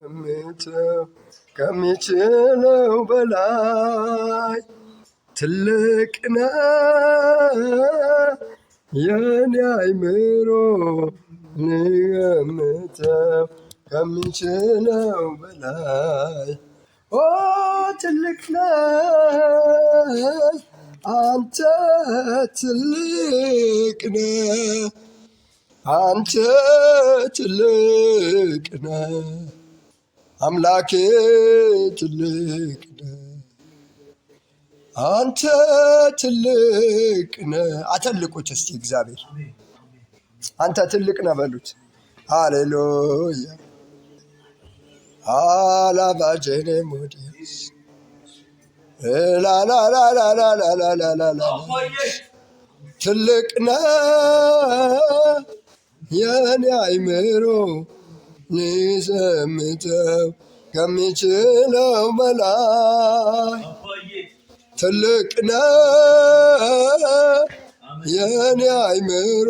ልገምተው ከሚችለው በላይ ትልቅ ነህ የኔ አእምሮ ልገምተው ከሚችለው በላይ ትልቅ ነህ አንተ ትልቅ ነህ አንተ ትልቅ ነህ አምላኬ ትልቅ ነህ አንተ ትልቅ ነህ። አተልቁት እስቲ እግዚአብሔር አንተ ትልቅ ነህ በሉት። ሃሌሉያ አላባጀኔ ሞዲስ ላላላላላላላላ ትልቅ ነህ የኔ አእምሮ ሊገምተው ከሚችለው በላይ ትልቅ ነህ የኔ አእምሮ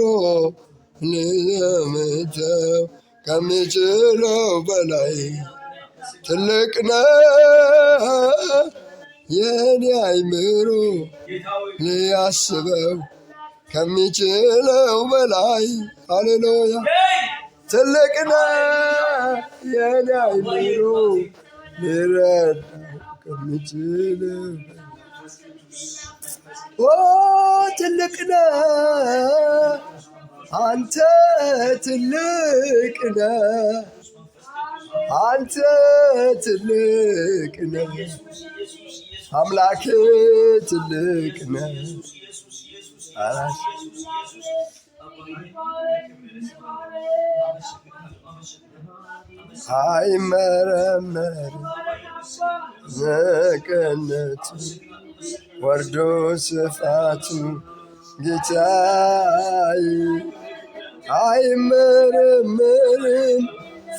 ሊገምተው ከሚችለው በላይ ትልቅ ነህ የኔ አእምሮ ሊያስበው ከሚችለው በላይ ሃሌሉያ ትልቅ ነህ የኔ አእምሮ ሊረዳው ከሚችለው ትልቅ ነህ አንተ ትልቅ ነህ አንተ ትልቅ ነህ አምላኬ ትልቅ ነህ አይመረመርም መቀነቱ ወርዶ ስፋቱ ጌታዬ አይመረመርም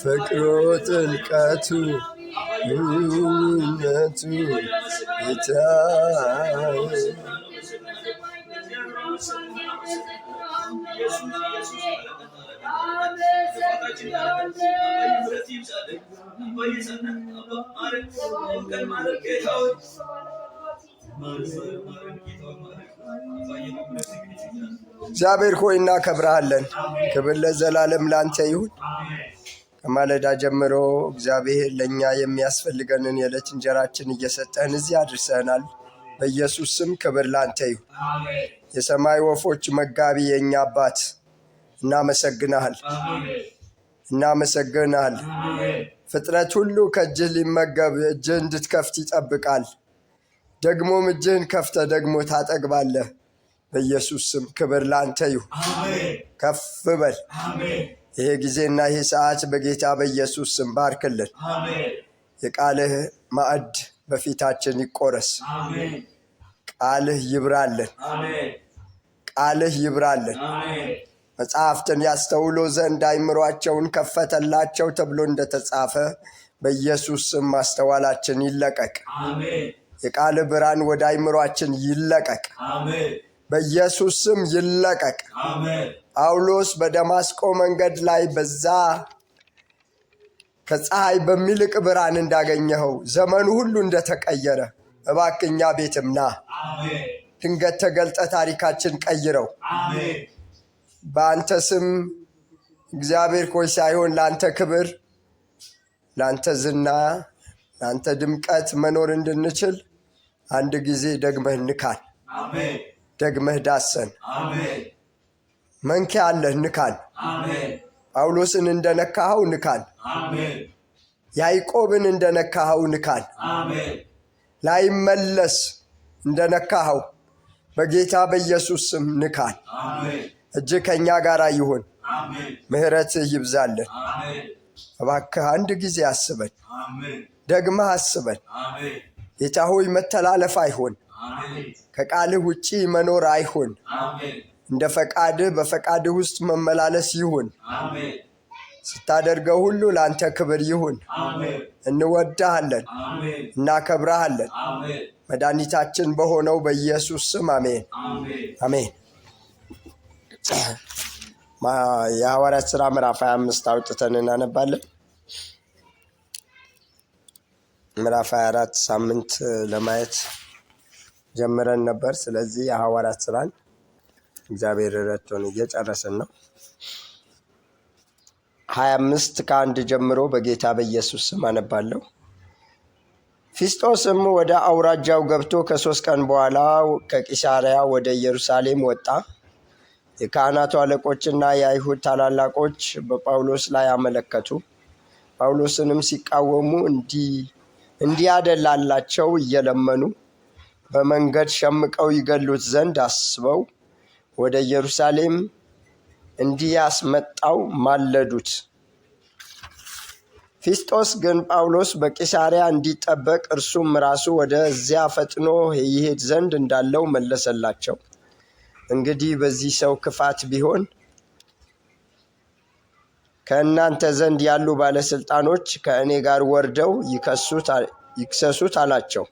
ፍቅሩ ጥልቀቱ ምንነቱ ጌታዬ እግዚአብሔር ሆይ እናከብርሃለን። ክብር ለዘላለም ላንተ ይሁን። ከማለዳ ጀምሮ እግዚአብሔር ለእኛ የሚያስፈልገንን የዕለት እንጀራችን እየሰጠህን እዚህ አድርሰናል። በኢየሱስ ስም ክብር ላንተ ይሁን። የሰማይ ወፎች መጋቢ የእኛ አባት እናመሰግናሃል። ፍጥረት ሁሉ ከእጅህ ሊመገብ እጅህ እንድትከፍት ይጠብቃል። ደግሞም እጅህን ከፍተ ደግሞ ታጠግባለህ። በኢየሱስ ስም ክብር ላንተ ይሁን። ከፍ በል። ይሄ ጊዜና ይሄ ሰዓት በጌታ በኢየሱስ ስም ባርክልን። የቃልህ ማዕድ በፊታችን ይቆረስ። ቃልህ ይብራልን። መጽሐፍትን ያስተውሎ ዘንድ አይምሯቸውን ከፈተላቸው ተብሎ እንደተጻፈ በኢየሱስ ስም ማስተዋላችን ይለቀቅ። የቃልህ ብርሃን ወደ አይምሯችን ይለቀቅ። በኢየሱስ ስም ይለቀቅ። ጳውሎስ በደማስቆ መንገድ ላይ በዛ ከፀሐይ በሚልቅ ብርሃን እንዳገኘኸው ዘመኑ ሁሉ እንደተቀየረ እባክህ እኛ ቤትም ና። ድንገት ተገልጠ ታሪካችን ቀይረው። በአንተ ስም እግዚአብሔር ሆይ ሳይሆን ለአንተ ክብር፣ ለአንተ ዝና፣ ለአንተ ድምቀት መኖር እንድንችል አንድ ጊዜ ደግመህ ንካን። ደግመህ ዳሰን። መንኪያ አለህ፣ ንካን። ጳውሎስን እንደነካኸው ንካን። ያዕቆብን እንደነካኸው ንካን። ላይመለስ እንደነካኸው በጌታ በኢየሱስ ስም ንካን። እጅ ከእኛ ጋር ይሁን። ምሕረትህ ይብዛልን። እባክህ አንድ ጊዜ አስበን፣ ደግመህ አስበን። ጌታ ሆይ መተላለፍ አይሆን፣ ከቃልህ ውጪ መኖር አይሆን። እንደ ፈቃድህ በፈቃድህ ውስጥ መመላለስ ይሁን። ስታደርገው ሁሉ ለአንተ ክብር ይሁን። እንወዳሃለን፣ እናከብረሃለን። መድኃኒታችን በሆነው በኢየሱስ ስም አሜን አሜን። የሐዋርያት ሥራ ምዕራፍ 25 አውጥተን እናነባለን። ምዕራፍ 24 ሳምንት ለማየት ጀምረን ነበር። ስለዚህ የሐዋርያት ሥራን እግዚአብሔር ረድቶን እየጨረስን ነው። 25 ከ1 ጀምሮ በጌታ በኢየሱስ ስም አነባለሁ። ፊስጦስም ወደ አውራጃው ገብቶ ከ3 ቀን በኋላ ከቂሳርያ ወደ ኢየሩሳሌም ወጣ። የካህናቱ አለቆችና የአይሁድ ታላላቆች በጳውሎስ ላይ አመለከቱ። ጳውሎስንም ሲቃወሙ እንዲያደላላቸው እየለመኑ በመንገድ ሸምቀው ይገሉት ዘንድ አስበው ወደ ኢየሩሳሌም እንዲያስመጣው ማለዱት። ፊስጦስ ግን ጳውሎስ በቂሳርያ እንዲጠበቅ እርሱም ራሱ ወደዚያ ፈጥኖ ይሄድ ዘንድ እንዳለው መለሰላቸው። እንግዲህ በዚህ ሰው ክፋት ቢሆን ከእናንተ ዘንድ ያሉ ባለስልጣኖች ከእኔ ጋር ወርደው ይክሰሱት አላቸው።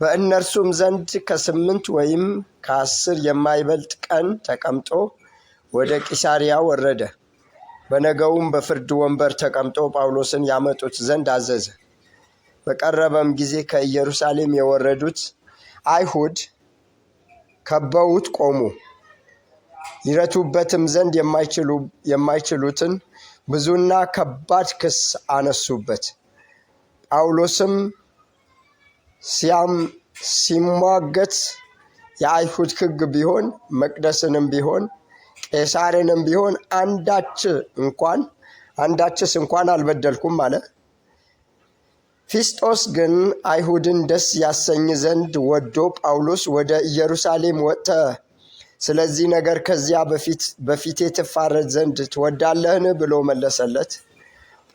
በእነርሱም ዘንድ ከ8 ወይም ከ10 የማይበልጥ ቀን ተቀምጦ ወደ ቂሳርያ ወረደ። በነገውም በፍርድ ወንበር ተቀምጦ ጳውሎስን ያመጡት ዘንድ አዘዘ። በቀረበም ጊዜ ከኢየሩሳሌም የወረዱት አይሁድ ከበውት ቆሙ። ይረቱበትም ዘንድ የማይችሉትን ብዙና ከባድ ክስ አነሱበት። ጳውሎስም ሲሟገት የአይሁድ ሕግ ቢሆን መቅደስንም ቢሆን ቄሳርንም ቢሆን አንዳችስ እንኳን አልበደልኩም አለ። ፊስጦስ ግን አይሁድን ደስ ያሰኝ ዘንድ ወዶ ጳውሎስ ወደ ኢየሩሳሌም ወጥተህ ስለዚህ ነገር ከዚያ በፊቴ ትፋረድ ዘንድ ትወዳለህን ብሎ መለሰለት።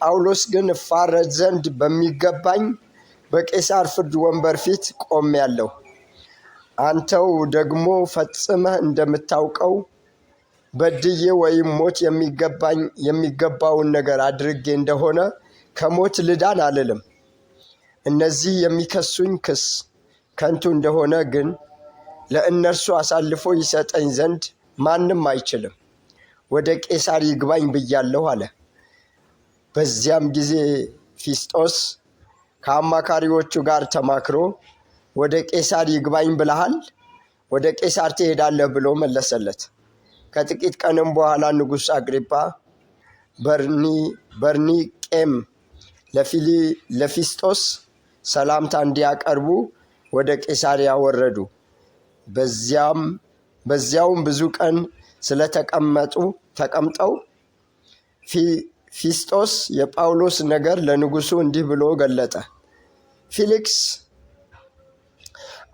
ጳውሎስ ግን እፋረድ ዘንድ በሚገባኝ በቄሳር ፍርድ ወንበር ፊት ቆሜአለሁ። አንተው ደግሞ ፈጽመህ እንደምታውቀው በድዬ ወይም ሞት የሚገባውን ነገር አድርጌ እንደሆነ ከሞት ልዳን አልልም። እነዚህ የሚከሱኝ ክስ ከንቱ እንደሆነ ግን ለእነርሱ አሳልፎ ይሰጠኝ ዘንድ ማንም አይችልም። ወደ ቄሳር ይግባኝ ብያለሁ አለ። በዚያም ጊዜ ፊስጦስ ከአማካሪዎቹ ጋር ተማክሮ ወደ ቄሳር ይግባኝ ብለሃል፣ ወደ ቄሳር ትሄዳለህ ብሎ መለሰለት። ከጥቂት ቀንም በኋላ ንጉሥ አግሪጳ በርኒቄም ለፊስጦስ ሰላምታ እንዲያቀርቡ ወደ ቄሳርያ ወረዱ። በዚያውም ብዙ ቀን ተቀምጠው ፊስጦስ የጳውሎስ ነገር ለንጉሡ እንዲህ ብሎ ገለጠ። ፊሊክስ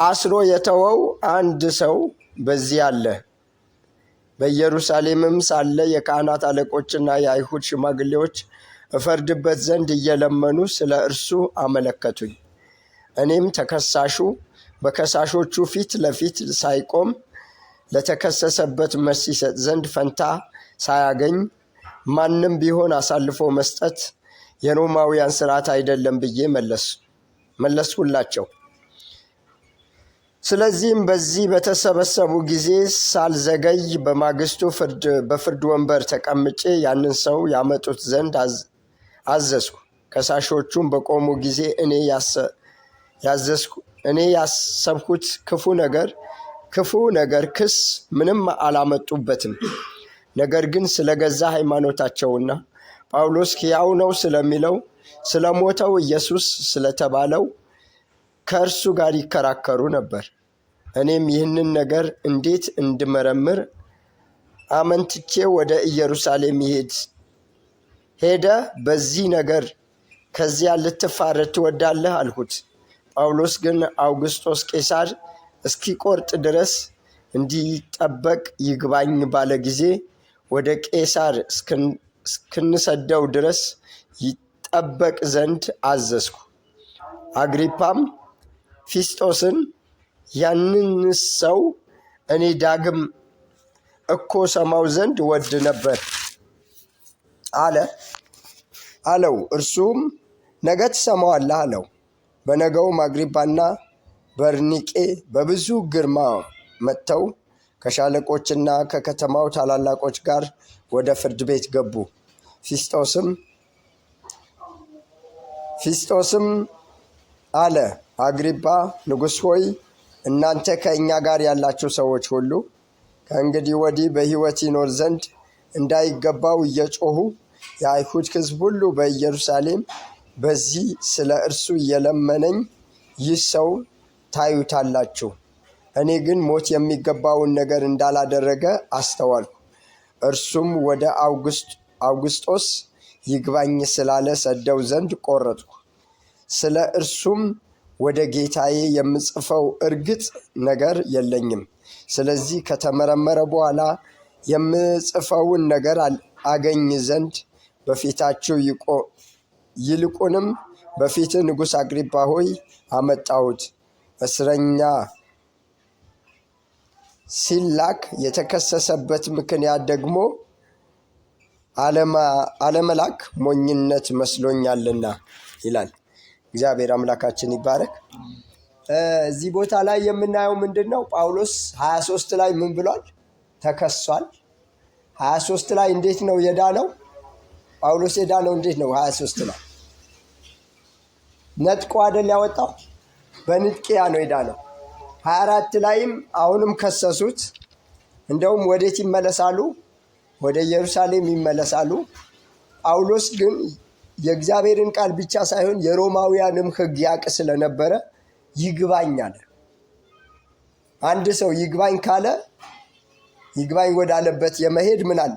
አስሮ የተወው አንድ ሰው በዚህ አለ። በኢየሩሳሌምም ሳለ የካህናት አለቆችና የአይሁድ ሽማግሌዎች እፈርድበት ዘንድ እየለመኑ ስለ እርሱ አመለከቱኝ። እኔም ተከሳሹ በከሳሾቹ ፊት ለፊት ሳይቆም ለተከሰሰበት መልስ ይሰጥ ዘንድ ፈንታ ሳያገኝ ማንም ቢሆን አሳልፎ መስጠት የሮማውያን ሥርዓት አይደለም ብዬ መለስሁላቸው። ስለዚህም በዚህ በተሰበሰቡ ጊዜ ሳልዘገይ በማግስቱ በፍርድ ወንበር ተቀምጬ ያንን ሰው ያመጡት ዘንድ አዘዝኩ። ከሳሾቹም በቆሙ ጊዜ እኔ ያሰብኩት ክፉ ነገር ክስ ምንም አላመጡበትም። ነገር ግን ስለገዛ ሃይማኖታቸውና ጳውሎስ ሕያው ነው ስለሚለው ስለሞተው ኢየሱስ ስለተባለው ከእርሱ ጋር ይከራከሩ ነበር። እኔም ይህንን ነገር እንዴት እንድመረምር አመንትቼ ወደ ኢየሩሳሌም ሄደ በዚህ ነገር ከዚያ ልትፋረድ ትወዳለህ አልሁት። ጳውሎስ ግን አውግስጦስ ቄሳር እስኪቆርጥ ድረስ እንዲጠበቅ ይግባኝ ባለ ጊዜ ወደ ቄሳር እስክንሰደው ድረስ ይጠበቅ ዘንድ አዘዝኩ። አግሪፓም ፊስጦስን ያንን ሰው እኔ ዳግም እኮ ሰማው ዘንድ ወድ ነበር አለው። እርሱም ነገ ትሰማዋለህ አለው። በነገውም አግሪፓና በርኒቄ በብዙ ግርማ መጥተው ከሻለቆችና ከከተማው ታላላቆች ጋር ወደ ፍርድ ቤት ገቡ። ፊስጦስም አለ። አግሪጳ ንጉሥ ሆይ እናንተ ከእኛ ጋር ያላችሁ ሰዎች ሁሉ ከእንግዲህ ወዲህ በሕይወት ይኖር ዘንድ እንዳይገባው እየጮኹ የአይሁድ ሕዝብ ሁሉ በኢየሩሳሌም በዚህ ስለ እርሱ እየለመነኝ ይህ ሰው ታዩታላችሁ። እኔ ግን ሞት የሚገባውን ነገር እንዳላደረገ አስተዋልኩ። እርሱም ወደ አውግስጦስ ይግባኝ ስላለ ሰደው ዘንድ ቆረጥኩ። ስለ እርሱም ወደ ጌታዬ የምጽፈው እርግጥ ነገር የለኝም። ስለዚህ ከተመረመረ በኋላ የምጽፈውን ነገር አገኝ ዘንድ በፊታችሁ ይልቁንም በፊት ንጉሥ አግሪጳ ሆይ አመጣሁት። እስረኛ ሲላክ የተከሰሰበት ምክንያት ደግሞ አለመላክ ሞኝነት መስሎኛልና ይላል። እግዚአብሔር አምላካችን ይባረክ። እዚህ ቦታ ላይ የምናየው ምንድን ነው? ጳውሎስ 23 ላይ ምን ብሏል? ተከሷል። 23 ላይ እንዴት ነው የዳነው? ጳውሎስ የዳነው እንዴት ነው? 23 ላይ ነጥቆ አይደል ያወጣው? በንጥቂያ ነው የዳነው። 24 ላይም አሁንም ከሰሱት። እንደውም ወዴት ይመለሳሉ? ወደ ኢየሩሳሌም ይመለሳሉ። ጳውሎስ ግን የእግዚአብሔርን ቃል ብቻ ሳይሆን የሮማውያንም ሕግ ያቅ ስለነበረ ይግባኝ አለ። አንድ ሰው ይግባኝ ካለ ይግባኝ ወዳለበት የመሄድ ምን አለ?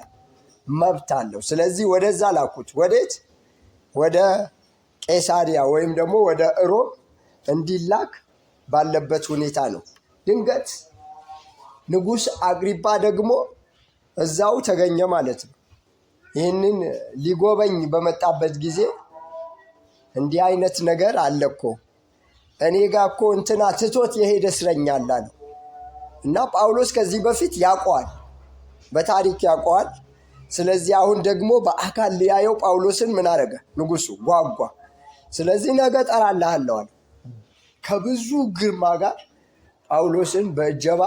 መብት አለው። ስለዚህ ወደዛ ላኩት። ወዴት? ወደ ቄሳሪያ ወይም ደግሞ ወደ ሮም እንዲላክ ባለበት ሁኔታ ነው። ድንገት ንጉሥ አግሪጳ ደግሞ እዛው ተገኘ ማለት ነው። ይህንን ሊጎበኝ በመጣበት ጊዜ እንዲህ አይነት ነገር አለ እኮ እኔ ጋር እኮ እንትና ትቶት የሄደ እስረኛ አለ እና ጳውሎስ ከዚህ በፊት ያውቀዋል፣ በታሪክ ያውቀዋል። ስለዚህ አሁን ደግሞ በአካል ሊያየው ጳውሎስን ምን አደረገ? ንጉሱ ጓጓ። ስለዚህ ነገ እጠራልሃለሁ አለ። ከብዙ ግርማ ጋር ጳውሎስን በእጀባ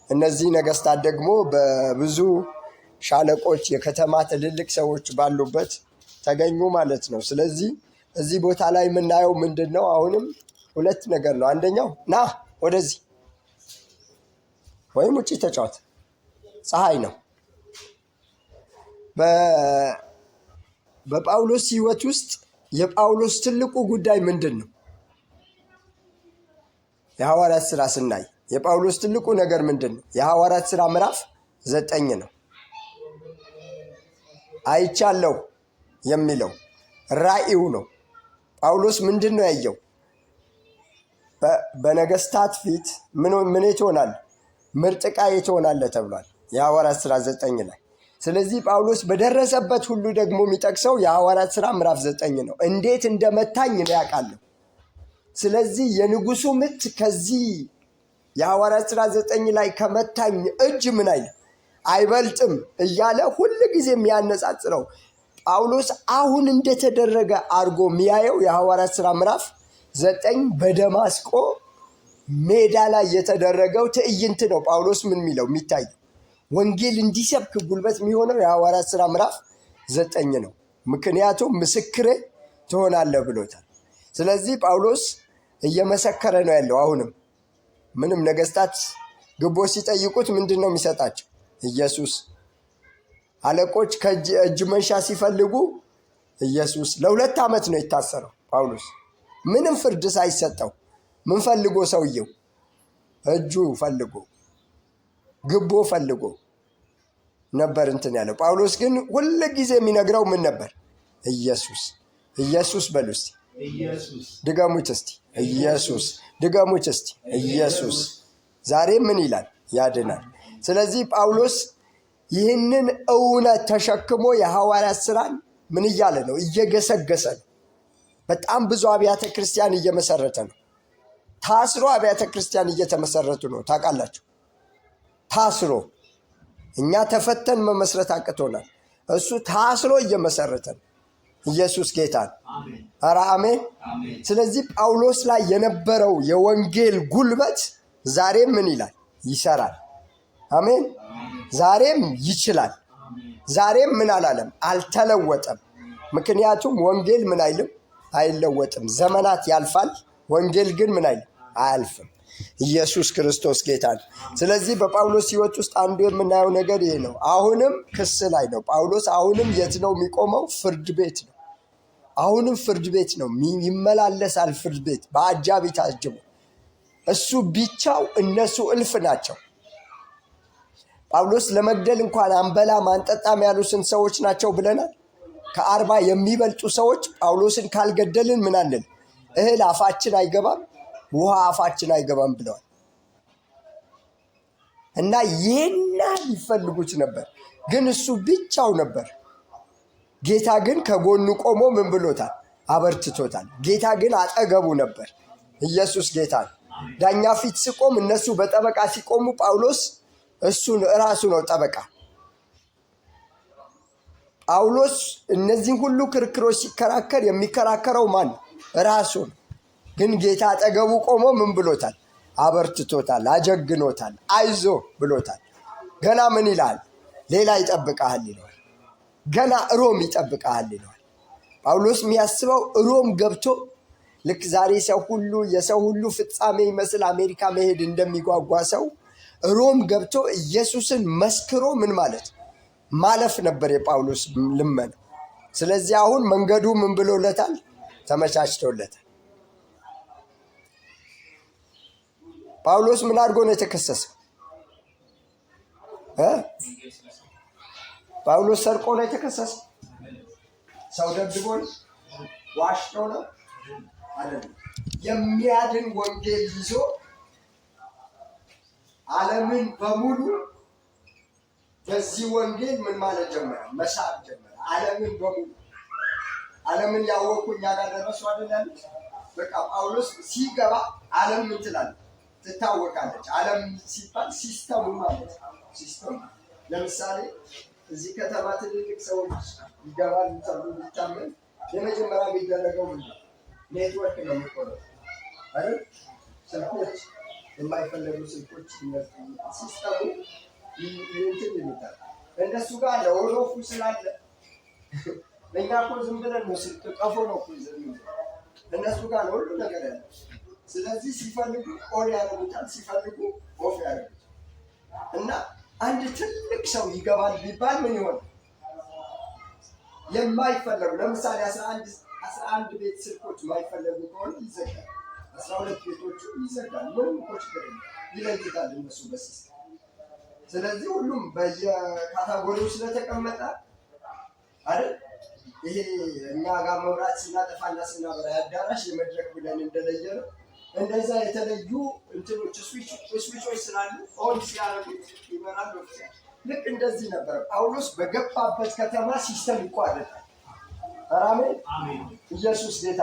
እነዚህ ነገስታት ደግሞ በብዙ ሻለቆች የከተማ ትልልቅ ሰዎች ባሉበት ተገኙ ማለት ነው። ስለዚህ እዚህ ቦታ ላይ የምናየው ምንድን ነው? አሁንም ሁለት ነገር ነው። አንደኛው ና ወደዚህ ወይም ውጭ ተጫወት፣ ፀሐይ ነው። በጳውሎስ ሕይወት ውስጥ የጳውሎስ ትልቁ ጉዳይ ምንድን ነው? የሐዋርያት ሥራ ስናይ የጳውሎስ ትልቁ ነገር ምንድን ነው? የሐዋርያት ሥራ ምዕራፍ 9 ነው። አይቻለሁ የሚለው ራእዩ ነው። ጳውሎስ ምንድን ነው ያየው? በነገስታት ፊት ምን ትሆናል? ምርጥ ዕቃ ትሆናለህ ተብሏል የሐዋርያት ሥራ 9 ላይ። ስለዚህ ጳውሎስ በደረሰበት ሁሉ ደግሞ የሚጠቅሰው የሐዋርያት ሥራ ምዕራፍ 9 ነው። እንዴት እንደመታኝ ነው ያውቃለሁ። ስለዚህ የንጉሱ ምት ከዚህ የሐዋርያት ሥራ 9 ላይ ከመታኝ እጅ ምን አይበልጥም እያለ ሁል ጊዜ የሚያነጻጽረው ጳውሎስ አሁን እንደተደረገ አድርጎ የሚያየው የሐዋርያት ሥራ ምዕራፍ 9 በደማስቆ ሜዳ ላይ የተደረገው ትዕይንት ነው። ጳውሎስ ምን የሚለው የሚታየው ወንጌል እንዲሰብክ ጉልበት የሚሆነው የሐዋርያት ሥራ ምዕራፍ 9 ነው። ምክንያቱም ምስክሬ ትሆናለህ ብሎታል። ስለዚህ ጳውሎስ እየመሰከረ ነው ያለው። አሁንም ምንም ነገስታት ግቦ ሲጠይቁት ምንድን ነው የሚሰጣቸው? ኢየሱስ። አለቆች ከእጅ መንሻ ሲፈልጉ ኢየሱስ። ለ2 ዓመት ነው የታሰረው ጳውሎስ ምንም ፍርድ ሳይሰጠው። ምን ፈልጎ? ሰውየው እጁ ፈልጎ ግቦ ፈልጎ ነበር እንትን ያለው። ጳውሎስ ግን ሁሉ ጊዜ የሚነግረው ምን ነበር? ኢየሱስ። ኢየሱስ በሉ እስቲ፣ ድገሙት እስቲ፣ ኢየሱስ። ድገሙት እስቲ፣ ኢየሱስ። ዛሬ ምን ይላል? ያድናል። ስለዚህ ጳውሎስ ይህንን እውነት ተሸክሞ የሐዋርያት ሥራን ምን እያለ ነው? እየገሰገሰ ነው። በጣም ብዙ አብያተ ክርስቲያን እየመሰረተ ነው። ታስሮ አብያተ ክርስቲያን እየተመሰረቱ ነው። ታውቃላችሁ? ታስሮ እኛ ተፈተን መመስረት አቅቶናል። እሱ ታስሮ እየመሰረተ ነው። ኢየሱስ ጌታ ነው። ኧረ አሜን። ስለዚህ ጳውሎስ ላይ የነበረው የወንጌል ጉልበት ዛሬም ምን ይላል? ይሰራል። አሜን። ዛሬም ይችላል። ዛሬም ምን አላለም? አልተለወጠም። ምክንያቱም ወንጌል ምን አይልም? አይለወጥም። ዘመናት ያልፋል፣ ወንጌል ግን ምን አይልም? አያልፍም። ኢየሱስ ክርስቶስ ጌታ ነው። ስለዚህ በጳውሎስ ሕይወት ውስጥ አንዱ የምናየው ነገር ይሄ ነው። አሁንም ክስ ላይ ነው ጳውሎስ። አሁንም የት ነው የሚቆመው? ፍርድ ቤት ነው። አሁንም ፍርድ ቤት ነው። ይመላለሳል ፍርድ ቤት በአጃቢ ታጅቦ። እሱ ብቻው፣ እነሱ እልፍ ናቸው። ጳውሎስ ለመግደል እንኳን አንበላም አንጠጣም ያሉ ስንት ሰዎች ናቸው ብለናል? ከ40 የሚበልጡ ሰዎች ጳውሎስን ካልገደልን ምን አንል፣ እህል አፋችን አይገባም፣ ውሃ አፋችን አይገባም ብለዋል። እና ይህና ይፈልጉት ነበር፣ ግን እሱ ብቻው ነበር። ጌታ ግን ከጎኑ ቆሞ ምን ብሎታል? አበርትቶታል። ጌታ ግን አጠገቡ ነበር። ኢየሱስ ጌታ ነው። ዳኛ ፊት ሲቆም እነሱ በጠበቃ ሲቆሙ ጳውሎስ ራሱ ነው ጠበቃ። ጳውሎስ እነዚህን ሁሉ ክርክሮች ሲከራከር የሚከራከረው ማን? ራሱ ነው። ግን ጌታ አጠገቡ ቆሞ ምን ብሎታል? አበርትቶታል፣ አጀግኖታል፣ አይዞ ብሎታል። ገና ምን ይላል? ሌላ ይጠብቃል ይለዋል። ገና ሮም ይጠብቃል ይለዋል። ጳውሎስ የሚያስበው ሮም ገብቶ ልክ ዛሬ የሰው ሁሉ ፍጻሜ ይመስል አሜሪካ መሄድ እንደሚጓጓ ሰው ሮም ገብቶ ኢየሱስን መስክሮ ምን ማለት ማለፍ ነበር የጳውሎስ ልመና። ስለዚህ አሁን መንገዱ ምን ብሎለታል? ተመቻችቶለታል። ጳውሎስ ምን አድርጎ ነው የተከሰሰው? ጳውሎስ ሰርቆ ነው የተከሰሰው? ሰው ደብድቦ ነው? ዋሽቶ ነው? አይደለም። የሚያድን ወንጌል ይዞ ዓለምን በሙሉ በዚህ ወንጌል ምን ማለት ጀመረ? መሳብ ጀመረ። ዓለምን በሙሉ ዓለምን ያወቁ እኛ ጋር ደረሱ አይደል? በቃ ጳውሎስ ሲገባ ዓለም ምን ትላለች? ትታወቃለች። ዓለም ሲባል ሲስተሙ ማለት ሲስተም። ለምሳሌ እዚህ ከተማ ትልልቅ ሰዎች ይገባሉ ተብሎ ቢታመን የመጀመሪያ የሚደረገው ምንድን ነው? ኔትወርክ ነው የሚቆረጥ አይደል? ስልኮች፣ የማይፈለጉ ስልኮች ሲስተሙ እንትን ይሉታል። እነሱ ጋር ለወሮፉ ስላለ እኛ እኮ ዝም ብለን ነው ስልክ ጠፎ ነው እኮ ይዘን እነሱ ጋር ነው ሁሉ ነገር ያለ። ስለዚህ ሲፈልጉ ኦን ያደርጉታል፣ ሲፈልጉ ኦፍ ያደርጉታል። እና አንድ ትልቅ ሰው ይገባል ቢባል ምን ይሆን? የማይፈለጉ ለምሳሌ 11 ቤት ስልኮች የማይፈለጉ ከሆነ ይዘጋል። 12 ቤቶቹ ይዘጋል። ምንም ኮች ይለይታል እነሱ በሲስተም። ስለዚህ ሁሉም በየካታጎሪው ስለተቀመጠ አይደል? ይሄ እኛ ጋር መብራት ስናጠፋና ስናበራ አዳራሽ የመድረክ ብለን እንደለየ ነው። እንደዛ የተለዩ እንትኖች ስዊቾች ስላሉ ኦን ሲያደርጉት ይበራል። ልክ እንደዚህ ነበር። ጳውሎስ በገባበት ከተማ ሲስተም ይቋረጣል። አሜን። ኢየሱስ ጌታ።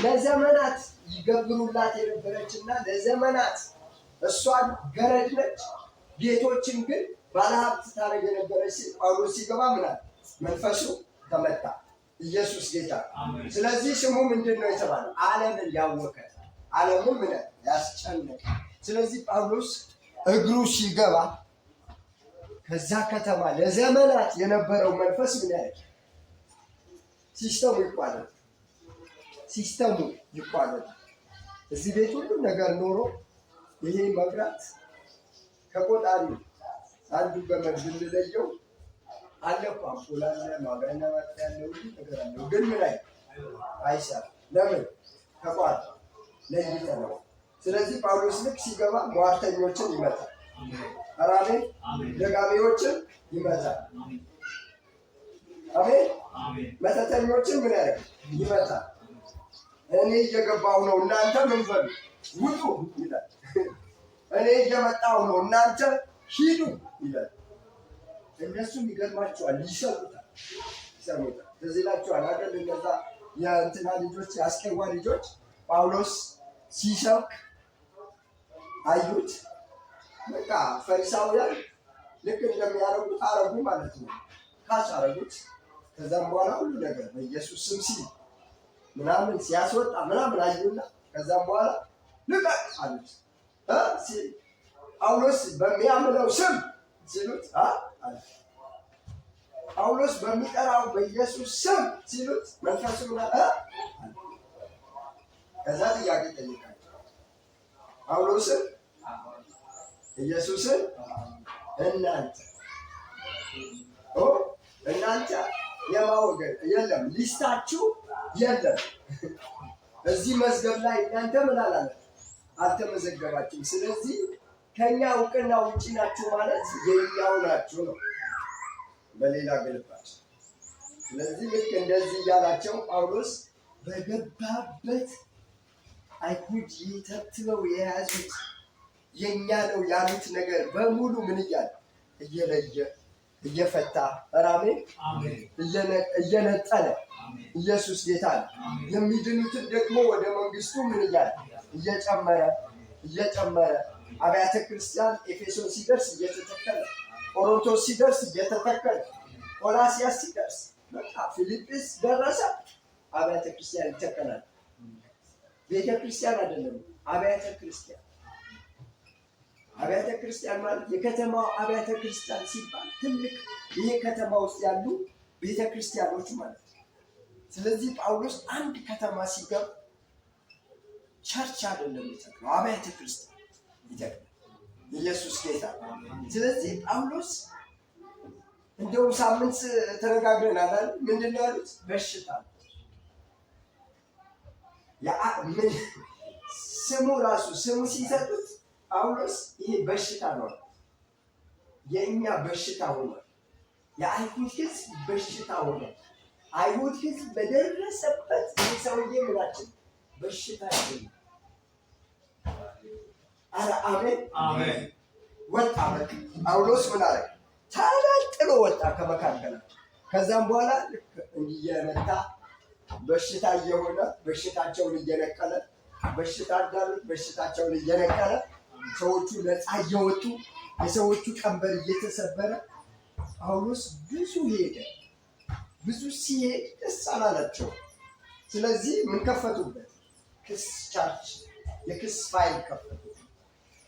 ለዘመናት ይገብሩላት የነበረችና ለዘመናት እሷን ገረድ ነች፣ ቤቶችን ግን ባለሀብት ታደርግ የነበረች ጳውሎስ ሲገባ ምናል መንፈሱ ተመታ። ኢየሱስ ጌታ። ስለዚህ ስሙ ምንድን ነው የተባለው? ዓለምን ያወቀ፣ ዓለምን ምን ያስጨነቀ። ስለዚህ ጳውሎስ እግሩ ሲገባ ከዛ ከተማ ለዘመናት የነበረው መንፈስ ምን ያደርግ? ሲስተሙ ይቋረጥ፣ ሲስተሙ ይቋረጥ። እዚህ ቤት ሁሉ ነገር ኖሮ ይሄ መብራት ከቆጣሪ አንዱ ገመድ ብንለየው አለ እኮ አምፖል አለ፣ ማብሪያና ማጥፊያ ያለ ሁሉ ነገር አለው። ግን ምን አይሰራም። ለምን? ተቋርጦ ለይተህ ነው። ስለዚህ ጳውሎስ ልክ ሲገባ ሟርተኞችን ይመታል፣ አሜን፣ ደጋሚዎችን ይመታል፣ አሜን፣ መተተኞችን ምን ያደርግ? ይመታል። እኔ እየገባሁ ነው እናንተ ምን በሉ ውጡ ይላል። እኔ እየመጣሁ ነው እናንተ ሂዱ ይላል። እነሱም ይገርማቸዋል፣ ይሰሙታል። ትዝ ይላቸዋል አይደል? እነዛ የእንትና ልጆች የአስቄዋ ልጆች ጳውሎስ ሲሰብክ አዩት። በቃ ፈሪሳውያን ልክ እንደሚያደርጉት አረጉ ማለት ነው። ካች አረጉት። ከዛም በኋላ ሁሉ ነገር በኢየሱስ ስም ሲል ምናምን ሲያስወጣ ምናምን አዩና ከዛም በኋላ ልቀቅ አሉት። ጳውሎስ በሚያምነው ስም ሲሉት ጳውሎስ በሚጠራው በኢየሱስ ስም ሲሉት መንፈሱ ከዛ ጥያቄ ጠይቃቸው። ጳውሎስን ኢየሱስን እናንተ የማወገን የለም ሊስታችሁ የለም እዚህ መዝገብ ላይ እናንተ ምን አላላችሁ አልተመዘገባችሁም። ስለዚህ ከኛ እውቅና ውጪ ናችሁ ማለት የኛው ናችሁ ነው በሌላ ግልባጭ። ስለዚህ ልክ እንደዚህ እያላቸው ጳውሎስ በገባበት አይሁድ ይተብትበው የያዙት የኛ ነው ያሉት ነገር በሙሉ ምን እያለ እየለየ እየፈታ ራሜ እየነጠለ ኢየሱስ ጌታ ነው። የሚድኑትን ደግሞ ወደ መንግስቱ ምን እያለ እየጨመረ አብያተ ክርስቲያን ኤፌሶን ሲደርስ እየተተከለ፣ ቆሮንቶስ ሲደርስ እየተተከለ፣ ቆላሲያስ ሲደርስ በቃ ፊልጵስ ደረሰ፣ አብያተ ክርስቲያን ይተከላል። ቤተ ክርስቲያን አይደለም አብያተ ክርስቲያን። አብያተ ክርስቲያን ማለት የከተማው አብያተ ክርስቲያን ሲባል ትልቅ ይሄ ከተማ ውስጥ ያሉ ቤተ ክርስቲያኖች ማለት ነው። ስለዚህ ጳውሎስ አንድ ከተማ ሲገባ ቸርች አይደለም ይተክለው አብያተ ክርስቲያን ይተክላል። ኢየሱስ ጌታ። ስለዚህ ጳውሎስ እንደው ሳምንት ተነጋግረናል አይደል? ምንድነው ያሉት? በሽታ ስሙ ራሱ ስሙ ሲሰጡት ጳውሎስ ይሄ በሽታ ነው፣ የእኛ በሽታ ሆኗል። የአይሁድ ሕዝብ በሽታ ሆኗል። አይሁድ ሕዝብ በደረሰበት ይህ ሰውዬ ምናችን በሽታ ይገኛል። አረ አሜን አሜን። ወጣ በቃ ጳውሎስ ምን አለ? ተነጥሎ ወጣ ከመካከላቸው። ከዛም በኋላ ልክ እየመታ በሽታ እየሆነ በሽታቸውን እየነቀለ በሽታ እንዳሉት በሽታቸውን እየነቀለ ሰዎቹ ነፃ እየወጡ የሰዎቹ ቀንበር እየተሰበረ ጳውሎስ ብዙ ሄደ። ብዙ ሲሄድ ደስ አላላቸው። ስለዚህ ምን ከፈቱበት? ክስ ቻርጅ፣ የክስ ፋይል ከፈቱበት።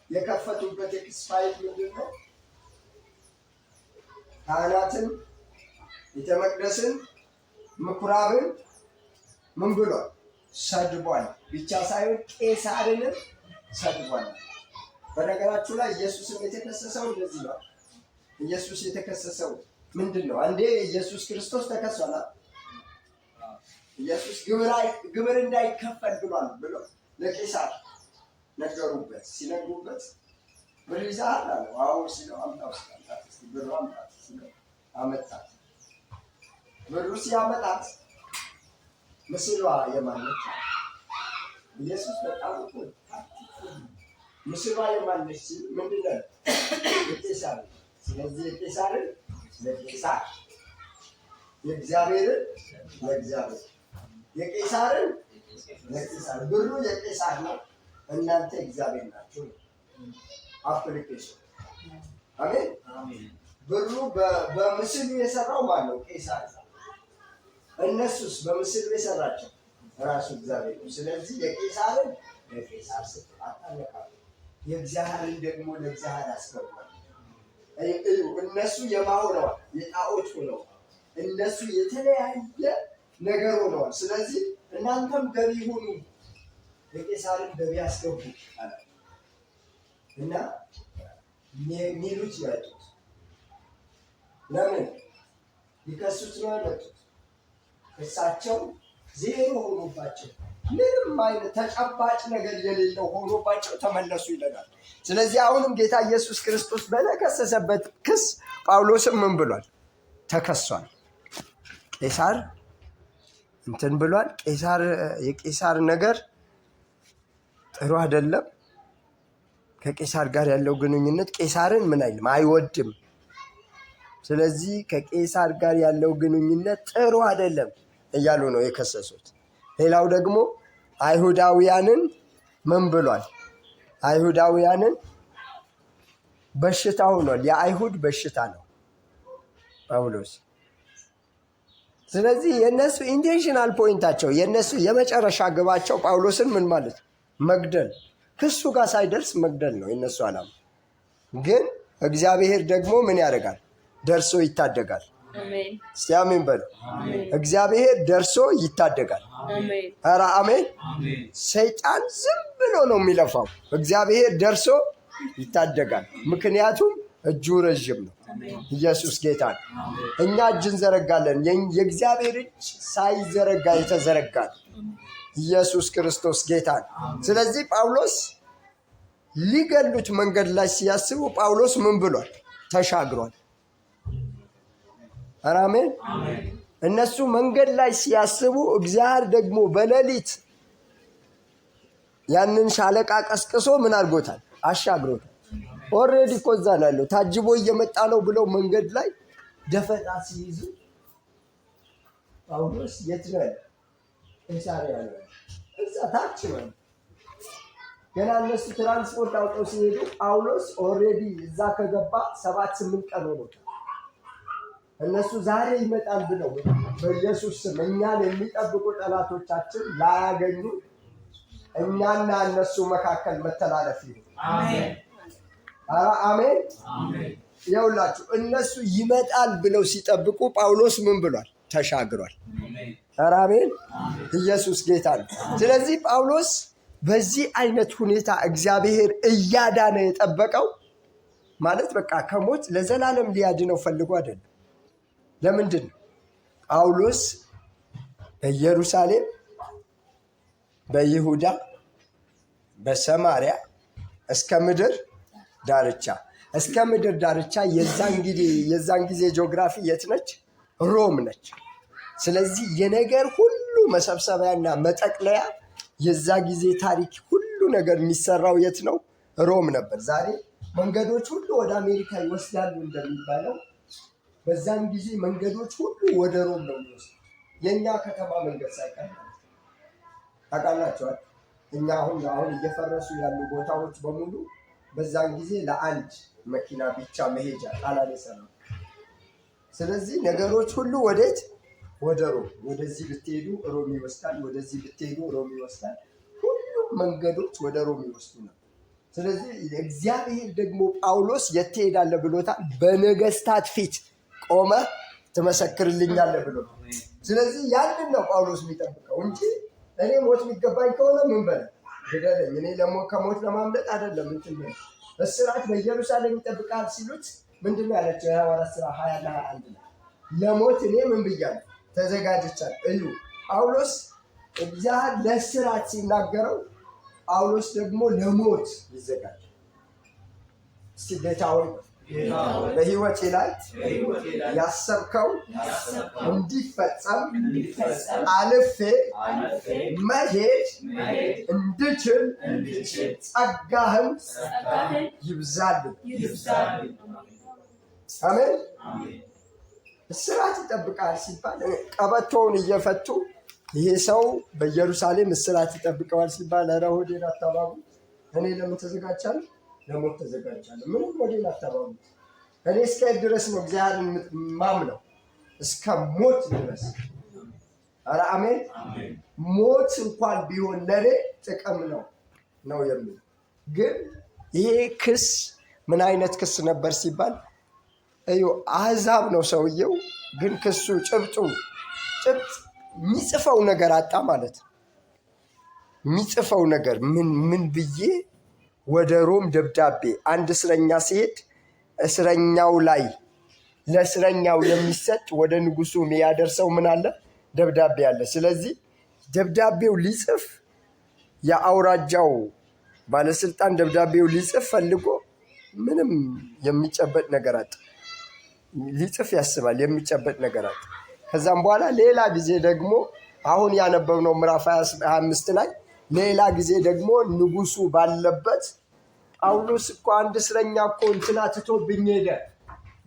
የከፈቱበት የክስ ፋይል ምንድን ነው? ካህናትን፣ ቤተ መቅደስን፣ ምኩራብን ምን ብሏል? ሰድቧል። ብቻ ሳይሆን ቄሳርንም ሰድቧል። በነገራችሁ ላይ ኢየሱስም የተከሰሰው እንደዚህ ነው። ኢየሱስ የተከሰሰው ምንድን ነው? አንዴ ኢየሱስ ክርስቶስ ተከሷል። ኢየሱስ ግብር እንዳይከፈል ብሏል ብሎ ለቄሳር ነገሩበት። ሲነግሩበት ብር ይዘሃል አለው። አዎ ሲለው አምጣው ሲላል ብሩ አምጣት ሲለው አመጣት። ብሩ ሲያመጣት ምስሏ የማነች? ኢየሱስ በጣም እኮ ምስሏ የማነች ሲል ምንድን ነው? የቄሳር። ስለዚህ የቄሳርን ለቄሳር፣ የእግዚአብሔርን ለእግዚአብሔር፣ የቄሳርን ለቄሳር። ብሩ የቄሳር ነው፣ እናንተ እግዚአብሔር ናችሁ። አፕሊኬሽን አሜን። ብሩ በምስሉ የሰራው ማን ነው? ቄሳር። እነሱስ በምስሉ የሰራቸው ራሱ እግዚአብሔር ነው። ስለዚህ የቄሳርን ለቄሳር ስትል አታነካሉ፣ የእግዚአብሔርን ደግሞ ለእግዚአብሔር አስገባል። እነሱ የማሆነዋል የጣዖት ሆነዋል። እነሱ የተለያየ ነገር ሆነዋል። ስለዚህ እናንተም ገቢ ሁኑ፣ የቄሳርን ገቢ አስገቡ እና ሚሉት ያጡት ለምን ሊከሱት ነው ያመጡት? እሳቸው ዜሮ ሆኖባቸው ምንም አይነት ተጨባጭ ነገር የሌለው ሆኖባቸው ተመለሱ ይለናል። ስለዚህ አሁንም ጌታ ኢየሱስ ክርስቶስ በተከሰሰበት ክስ ጳውሎስም ምን ብሏል? ተከሷል። ቄሳር እንትን ብሏል። የቄሳር ነገር ጥሩ አይደለም። ከቄሳር ጋር ያለው ግንኙነት ቄሳርን ምን አይልም፣ አይወድም። ስለዚህ ከቄሳር ጋር ያለው ግንኙነት ጥሩ አይደለም እያሉ ነው የከሰሱት። ሌላው ደግሞ አይሁዳውያንን ምን ብሏል? አይሁዳውያንን በሽታ ሆኗል። የአይሁድ በሽታ ነው ጳውሎስ። ስለዚህ የነሱ ኢንቴንሽናል ፖይንታቸው የነሱ የመጨረሻ ግባቸው ጳውሎስን ምን ማለት መግደል፣ ክሱ ጋር ሳይደርስ መግደል ነው የነሱ ዓላማ። ግን እግዚአብሔር ደግሞ ምን ያደርጋል? ደርሶ ይታደጋል። እስቲ አሜን በሉ። እግዚአብሔር ደርሶ ይታደጋል። ኧረ አሜን። ሰይጣን ዝም ብሎ ነው የሚለፋው። እግዚአብሔር ደርሶ ይታደጋል። ምክንያቱም እጁ ረዥም ነው። ኢየሱስ ጌታ ነው። እኛ እጅ እንዘረጋለን። የእግዚአብሔር እጅ ሳይዘረጋ የተዘረጋ ነው። ኢየሱስ ክርስቶስ ጌታ ነው። ስለዚህ ጳውሎስ ሊገሉት መንገድ ላይ ሲያስቡ ጳውሎስ ምን ብሏል? ተሻግሯል። አሜን። እነሱ መንገድ ላይ ሲያስቡ እግዚአብሔር ደግሞ በሌሊት ያንን ሻለቃ ቀስቅሶ ምን አድርጎታል? አሻግሮታል። ኦልሬዲ እኮ እዛ ነው ያለው። ታጅቦ እየመጣ ነው ብለው መንገድ ላይ ደፈጣ ሲይዙ ጳውሎስ የት ነው ያለው? ቄሳርያ ነው። እዛ ታች ነው። ገና እነሱ ትራንስፖርት አውቀው ሲሄዱ ጳውሎስ ኦልሬዲ እዛ ከገባ 7-8 ቀን ሆኖታል። እነሱ ዛሬ ይመጣል ብለው በኢየሱስ ስም እኛን የሚጠብቁ ጠላቶቻችን ላያገኙ እኛና እነሱ መካከል መተላለፍ ይሁን። አሜን። አሜን። ይኸውላችሁ እነሱ ይመጣል ብለው ሲጠብቁ ጳውሎስ ምን ብሏል? ተሻግሯል። አሜን። ኢየሱስ ጌታ ነው። ስለዚህ ጳውሎስ በዚህ አይነት ሁኔታ እግዚአብሔር እያዳነ የጠበቀው ማለት በቃ ከሞት ለዘላለም ሊያድነው ፈልጎ አይደለም። ለምንድን ነው? ጳውሎስ በኢየሩሳሌም፣ በይሁዳ፣ በሰማሪያ እስከ ምድር ዳርቻ የዛን ጊዜ ጂኦግራፊ የት ነች? ሮም ነች። ስለዚህ የነገር ሁሉ መሰብሰቢያና መጠቅለያ የዛ ጊዜ ታሪክ ሁሉ ነገር የሚሰራው የት ነው? ሮም ነበር። ዛሬ መንገዶች ሁሉ ወደ አሜሪካ ይወስዳሉ እንደሚባለው በዛን ጊዜ መንገዶች ሁሉ ወደ ሮም ነው የሚወስዱ። የእኛ ከተማ መንገድ ሳይቀር ታውቃላችኋል። እኛ አሁን እየፈረሱ ያሉ ቦታዎች በሙሉ በዛን ጊዜ ለአንድ መኪና ብቻ መሄጃ ጣላን የሰራው። ስለዚህ ነገሮች ሁሉ ወዴት? ወደ ሮም። ወደዚህ ብትሄዱ ሮም ይወስዳል፣ ወደዚህ ብትሄዱ ሮም ይወስዳል። ሁሉም መንገዶች ወደ ሮም ይወስዱ ነው። ስለዚህ እግዚአብሔር ደግሞ ጳውሎስ የት ትሄዳለህ ብሎታል? በነገስታት ፊት ቆመ ትመሰክርልኛለህ ብሎ። ስለዚህ ያንን ነው ጳውሎስ የሚጠብቀው እንጂ እኔ ሞት የሚገባኝ ከሆነ ምን በለ ግደለኝ፣ እኔ ከሞት ለማምለጥ አይደለም። እንትን እስራት በኢየሩሳሌም ይጠብቃል ሲሉት ምንድን ነው ያለችው? የሐዋርያት ሥራ 20-21 ለሞት እኔ ምን ብያለሁ? ተዘጋጅቻለሁ። እዩ ጳውሎስ እግዚአብሔር ለእስራት ሲናገረው ጳውሎስ ደግሞ ለሞት ይዘጋጅ። እስቲ ጌታ ሆይ በሕይወቴ ላይ ያሰብከው እንዲፈጸም አልፌ መሄድ እንድችል ጸጋህም ይብዛልኝ። አሜን። እስራት ይጠብቃል ሲባል ቀበቶውን እየፈቱ ይሄ ሰው በኢየሩሳሌም እስራት ይጠብቀዋል ሲባል ኧረ ሆዴን አታባቡ። እኔ ለምን ተዘጋጃለሁ? ለሞት ተዘጋጃለሁ። ምንም ሆዴን አታባቡ። እኔ እስከ ድረስ ነው እግዚአብሔርን ማምነው፣ እስከ ሞት ድረስ። ኧረ አሜን። ሞት እንኳን ቢሆን ለእኔ ጥቅም ነው የሚል ግን ይሄ ክስ ምን አይነት ክስ ነበር ሲባል አሕዛብ ነው ሰውየው፣ ግን ክሱ ጭብጥ የሚጽፈው ነገር አጣ ማለት ነው። የሚጽፈው ነገር ምን ብዬ ወደ ሮም ደብዳቤ አንድ እስረኛ ሲሄድ እስረኛው ላይ ለእስረኛው የሚሰጥ ወደ ንጉሱ የሚያደርሰው ምን አለ? ደብዳቤ አለ። ስለዚህ ደብዳቤው ሊጽፍ የአውራጃው ባለስልጣን ደብዳቤው ሊጽፍ ፈልጎ ምንም የሚጨበጥ ነገር አጣ። ሊጽፍ ያስባል፣ የሚጨበጥ ነገር አጣ። ከዛም በኋላ ሌላ ጊዜ ደግሞ አሁን ያነበብነው ምዕራፍ 25 ላይ ሌላ ጊዜ ደግሞ ንጉሱ ባለበት ጳውሎስ እኮ አንድ እስረኛ እኮ እንትና ትቶብኝ ሄደ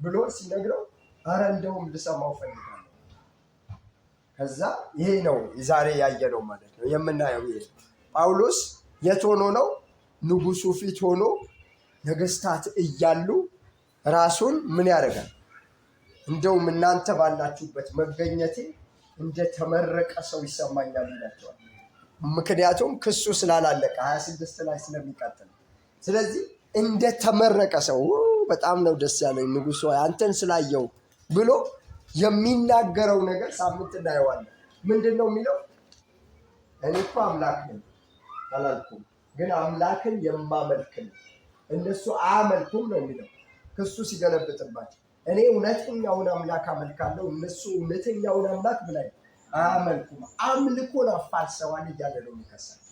ብሎ ሲነግረው ኧረ እንደውም ልሰማው ፈልጋለሁ። ከዛ ይሄ ነው ዛሬ ያየነው ማለት ነው የምናየው። ይሄ ጳውሎስ የት ሆኖ ነው? ንጉሱ ፊት ሆኖ ነገስታት እያሉ ራሱን ምን ያደርጋል? እንደውም እናንተ ባላችሁበት መገኘቴ እንደተመረቀ ሰው ይሰማኛል ይላቸዋል። ምክንያቱም ክሱ ስላላለቀ 26 ላይ ስለሚቀጥል። ስለዚህ እንደተመረቀ ሰው በጣም ነው ደስ ያለኝ ንጉሥ ሆይ አንተን ስላየው ብሎ የሚናገረው ነገር ሳምንት እናየዋለን። ምንድን ነው የሚለው? እኔ እኮ አምላክ ነኝ አላልኩም፣ ግን አምላክን የማመልክ ነው። እነሱ አያመልኩም ነው የሚለው ክሱ ሲገለብጥባቸው። እኔ እውነተኛውን አምላክ አመልካለሁ፣ እነሱ እውነተኛውን አምላክ ብላይ አያመልኩም፣ አምልኮን አፋልሰዋል እያለ ነው የሚከሳቸው።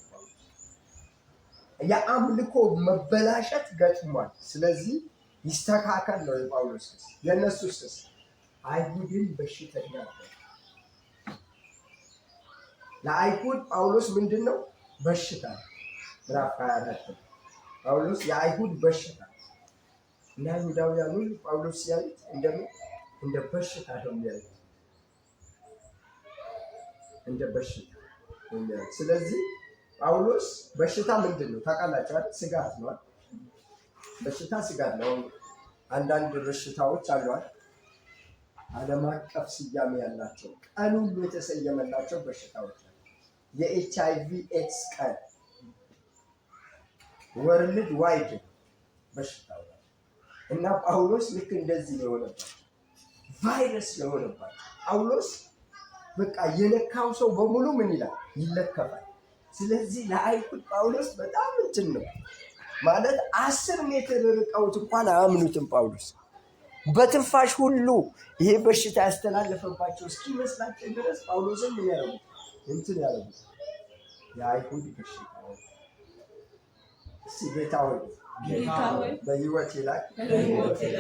የአምልኮ መበላሸት ገጥሟል። ስለዚህ ይስተካከል ነው የጳውሎስ ክስ። የእነሱ ክስ አይሁድን በሽተኛ ነው። ለአይሁድ ጳውሎስ ምንድን ነው? በሽታ። ምዕራፍ 24 ጳውሎስ የአይሁድ በሽታ እና አይሁዳውያኑ ጳውሎስ ሲያዩት እንደ በሽታ ነው የሚያዩት፣ እንደ በሽታ ነው የሚያዩት። ስለዚህ ጳውሎስ በሽታ ምንድን ነው ታውቃላችሁ? ስጋት ነው። በሽታ ስጋት ነው። አንዳንድ በሽታዎች አሏል ዓለም አቀፍ ስያሜ ያላቸው ቀን ሁሉ የተሰየመላቸው በሽታዎች አሉ። የኤችአይቪ ኤድስ ቀን ወርልድ ዋይድ በሽታው እና ጳውሎስ ልክ እንደዚህ ነው የሆነባቸው፣ ቫይረስ ነው የሆነባቸው። ጳውሎስ በቃ የነካው ሰው በሙሉ ምን ይላል? ይለከፋል። ስለዚህ ለአይሁድ ጳውሎስ በጣም እንትን ነው ማለት 10 ሜትር ርቀውት እንኳን አያምኑትም። ጳውሎስ በትንፋሽ ሁሉ ይሄ በሽታ ያስተላለፈባቸው እስኪመስላቸው ድረስ ጳውሎስን ምን ያደረጉት? እንትን ያደረጉት የአይሁድ በሽታ። እስኪ ጌታ ሆይ በሕይወቴ ላይ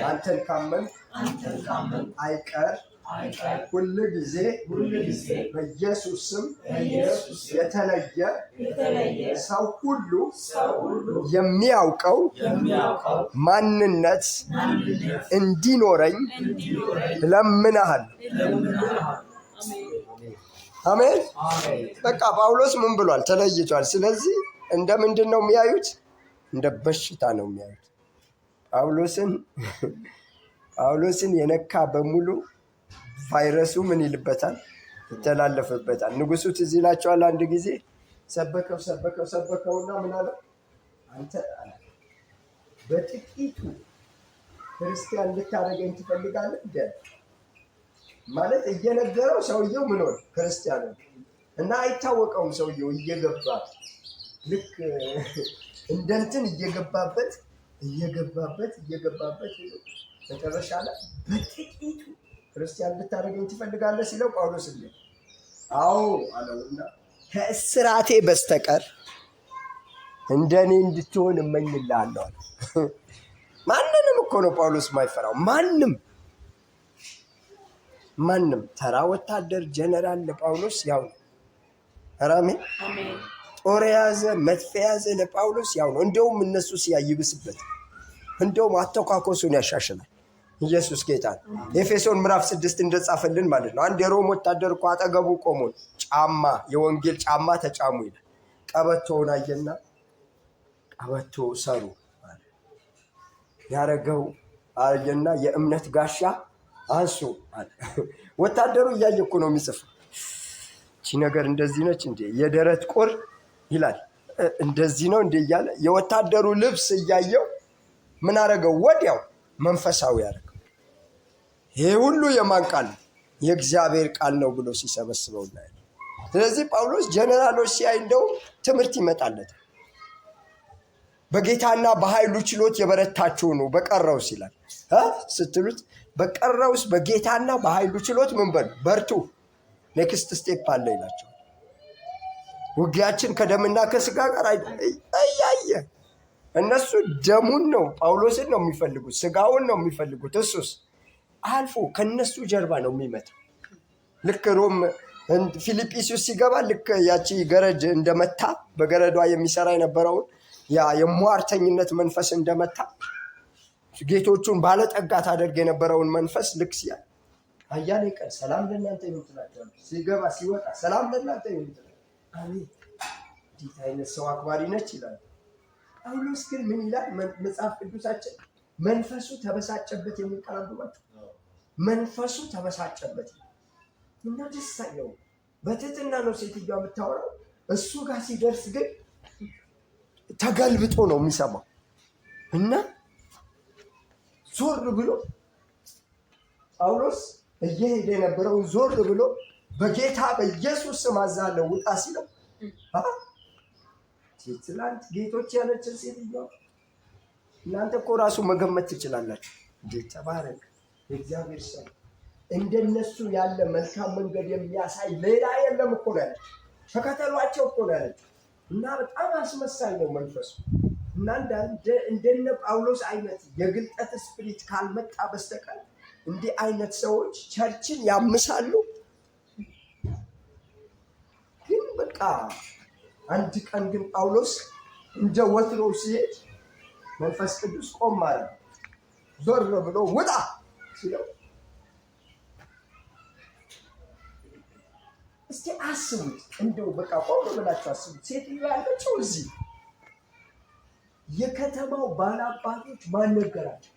አንተን ካመን አይቀር ሁል ጊዜ በኢየሱስ ስም የተለየ ሰው ሁሉ የሚያውቀው ማንነት እንዲኖረኝ እለምንሃለሁ። አሜን። በቃ ጳውሎስ ምን ብሏል? ተለይቷል። ስለዚህ እንደ ምንድን ነው የሚያዩት? እንደ በሽታ ነው የሚያዩት። ጳውሎስን የነካ በሙሉ ቫይረሱ ምን ይልበታል? ይተላለፍበታል። ንጉሱ ትዝ ይላቸዋል። አንድ ጊዜ ሰበከውና ምን አለው? አንተ በጥቂቱ ክርስቲያን ልታደርገኝ ትፈልጋለህ? ማለት እየነገረው ሰውየው ምን ሆነ? ክርስቲያን እና አይታወቀውም። ሰውየው እየገባ ልክ እንደንትን እየገባበት መጨረሻ ላይ በጥቂቱ ክርስቲያን ልታደርገኝ ትፈልጋለህ ሲለው ጳውሎስ አዎ አለውና ከእስራቴ በስተቀር እንደኔ እንድትሆን እመኝልሃለሁ አለ። ማንንም እኮ ነው ጳውሎስ የማይፈራው። ማንም ተራ ወታደር ጀነራል ለጳውሎስ ያው ነው። አሜን። ጦር የያዘ መድፍ የያዘ ለጳውሎስ ያው ነው። እንደውም እነሱ ሲያይብስበት እንደውም አተኳኮሱን ያሻሽላል። ኢየሱስ ጌታ ነው። ኤፌሶን ምዕራፍ 6 እንደጻፈልን ማለት ነው። አንድ የሮም ወታደር እኮ አጠገቡ ቆሞ ጫማ የወንጌል ጫማ ተጫሙ ይላል። ቀበቶውን አየና ቀበቶ ሰሩ ያረገው አየና የእምነት ጋሻ አንሱ አለ። ወታደሩ እያየ እኮ ነው የሚጽፍ። እቺ ነገር እንደዚህ ነች እንዴ? የደረት ቁር ይላል እንደዚህ ነው እንዴ እያለ የወታደሩ ልብስ እያየው ምን አረገው? ወዲያው መንፈሳዊ ያረገው። ይሄ ሁሉ የማን ቃል? የእግዚአብሔር ቃል ነው ብሎ ሲሰበስበው እናያለን። ስለዚህ ጳውሎስ ጀነራሎች ሲያይ እንደው ትምህርት ይመጣለታል። በጌታና በኃይሉ ችሎት የበረታችሁ ነው በቀረውስ ይላል ስትሉት፣ በቀረውስ በጌታና በኃይሉ ችሎት ምን በሉ? በርቱ። ኔክስት ስቴፕ አለ ይላቸው። ውጊያችን ከደምና ከስጋ ጋር እያየ እነሱ ደሙን ነው ጳውሎስን ነው የሚፈልጉት፣ ስጋውን ነው የሚፈልጉት። እሱስ አልፎ ከነሱ ጀርባ ነው የሚመጣው። ልክ ሮም ፊልጵስዩስ ሲገባ ልክ ያቺ ገረድ እንደመታ በገረዷ የሚሰራ የነበረውን ያ የሟርተኝነት መንፈስ እንደመታ ጌቶቹን ባለጠጋ ታደርግ የነበረውን መንፈስ ልክ ሲያ አያሌ ቀን ሰላም ለእናንተ ይሁን ትላቸዋለች። ሲገባ ሲወጣ ሰላም ለእናንተ ይሁን ትላቸዋለች። አሜን። እንዴት አይነት ሰው አክባሪ ነች ይላል። ጳውሎስ ግን ምን ይላል መጽሐፍ ቅዱሳችን? መንፈሱ ተበሳጨበት የሚል ቃል አድርጓቸው። መንፈሱ ተበሳጨበት እና ደስ አይለው። በትህትና ነው ሴትዮዋ የምታወራው። እሱ ጋር ሲደርስ ግን ተገልብጦ ነው የሚሰማው እና ዞር ብሎ ጳውሎስ እየሄደ የነበረውን ዞር ብሎ በጌታ በኢየሱስ ስም አዛለሁ ውጣ ሲለው ትላንት ጌቶች ያለችን ሴትዮዋ እናንተ እኮ ራሱ መገመት ትችላላችሁ። ጌታ ባረክ የእግዚአብሔር ሰው እንደነሱ ያለ መልካም መንገድ የሚያሳይ ሌላ የለም እኮ ነው ያለች። ተከተሏቸው እኮ ነው ያለች። እና በጣም አስመሳይ ነው መንፈሱ። እና እንደነ ጳውሎስ አይነት የግልጠት ስፒሪት ካልመጣ በስተቀር እንዲህ አይነት ሰዎች ቸርችን ያምሳሉ። ግን በቃ አንድ ቀን ግን ጳውሎስ እንደ ወትሮ ሲሄድ መንፈስ ቅዱስ ቆም አለ። ዞር ብሎ ውጣ ሲለው እስቲ አስቡት፣ እንደው በቃ ቆም ብላችሁ አስቡት። ሴትዮ ያለችው እዚህ የከተማው ባላባቶች ማን ነገራቸው?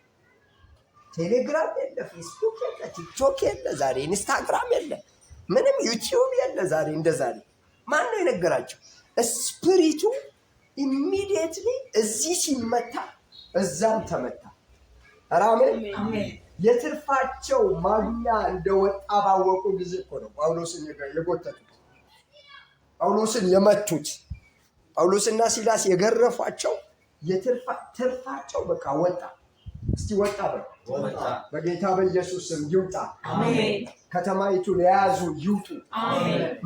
ቴሌግራም የለ፣ ፌስቡክ የለ፣ ቲክቶክ የለ፣ ዛሬ ኢንስታግራም የለ፣ ምንም ዩቲዩብ የለ። ዛሬ እንደ ዛሬ ማን ነው የነገራቸው? ስፒሪቱ ኢሚዲየትሊ እዚህ ሲመታ እዛም ተመታ። አሜን። የትርፋቸው ማግኛ እንደወጣ ባወቁ ጊዜ እኮ ነው ጳውሎስን የጎተቱት፣ ጳውሎስን የመቱት፣ ጳውሎስና ሲላስ የገረፏቸው። የትርፋቸው በቃ ወጣ። እስቲ ወጣ በጌታ በኢየሱስ ስም ይውጣ። ከተማይቱን የያዙ ይውጡ።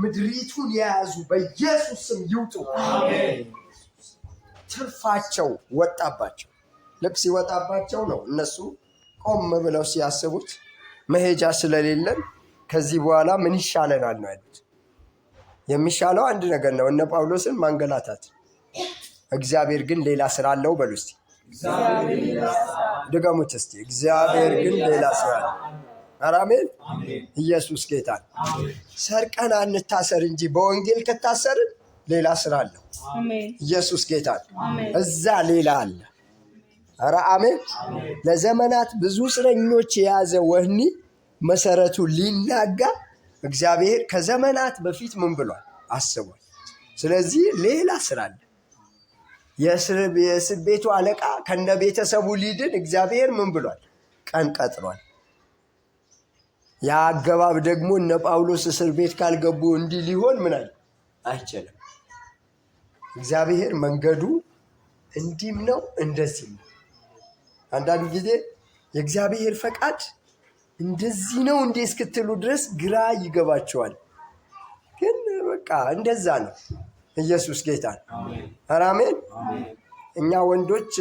ምድሪቱን የያዙ በኢየሱስ ስም ይውጡ። ትርፋቸው ወጣባቸው። ልክ ሲወጣባቸው ነው እነሱ ቆም ብለው ሲያስቡት መሄጃ ስለሌለን ከዚህ በኋላ ምን ይሻለናል ነው ያሉት። የሚሻለው አንድ ነገር ነው፣ እነ ጳውሎስን ማንገላታት። እግዚአብሔር ግን ሌላ ስራ አለው። በሉ እስቲ ድገሙት እስቲ። እግዚአብሔር ግን ሌላ ስራ አለው። አሜን። ኢየሱስ ጌታ። ሰርቀን አንታሰር እንጂ በወንጌል ከታሰርን ሌላ ስራ አለው። ኢየሱስ ጌታ። እዛ ሌላ አለ። አሜን። ለዘመናት ብዙ እስረኞች የያዘ ወህኒ መሰረቱ ሊናጋ እግዚአብሔር ከዘመናት በፊት ምን ብሏል? አስቧል። ስለዚህ ሌላ ስራ አለ። የእስር ቤቱ አለቃ ከነ ቤተሰቡ ሊድን እግዚአብሔር ምን ብሏል? ቀን ቀጥሯል። ያ አገባብ ደግሞ እነ ጳውሎስ እስር ቤት ካልገቡ እንዲህ ሊሆን ምን አይችልም። እግዚአብሔር መንገዱ እንዲህም ነው እንደዚህ ነው። አንዳንድ ጊዜ የእግዚአብሔር ፈቃድ እንደዚህ ነው እንዴ እስክትሉ ድረስ ግራ ይገባቸዋል። ግን በቃ እንደዛ ነው። ኢየሱስ ጌታ ነው። አሜን። እኛ ወንዶች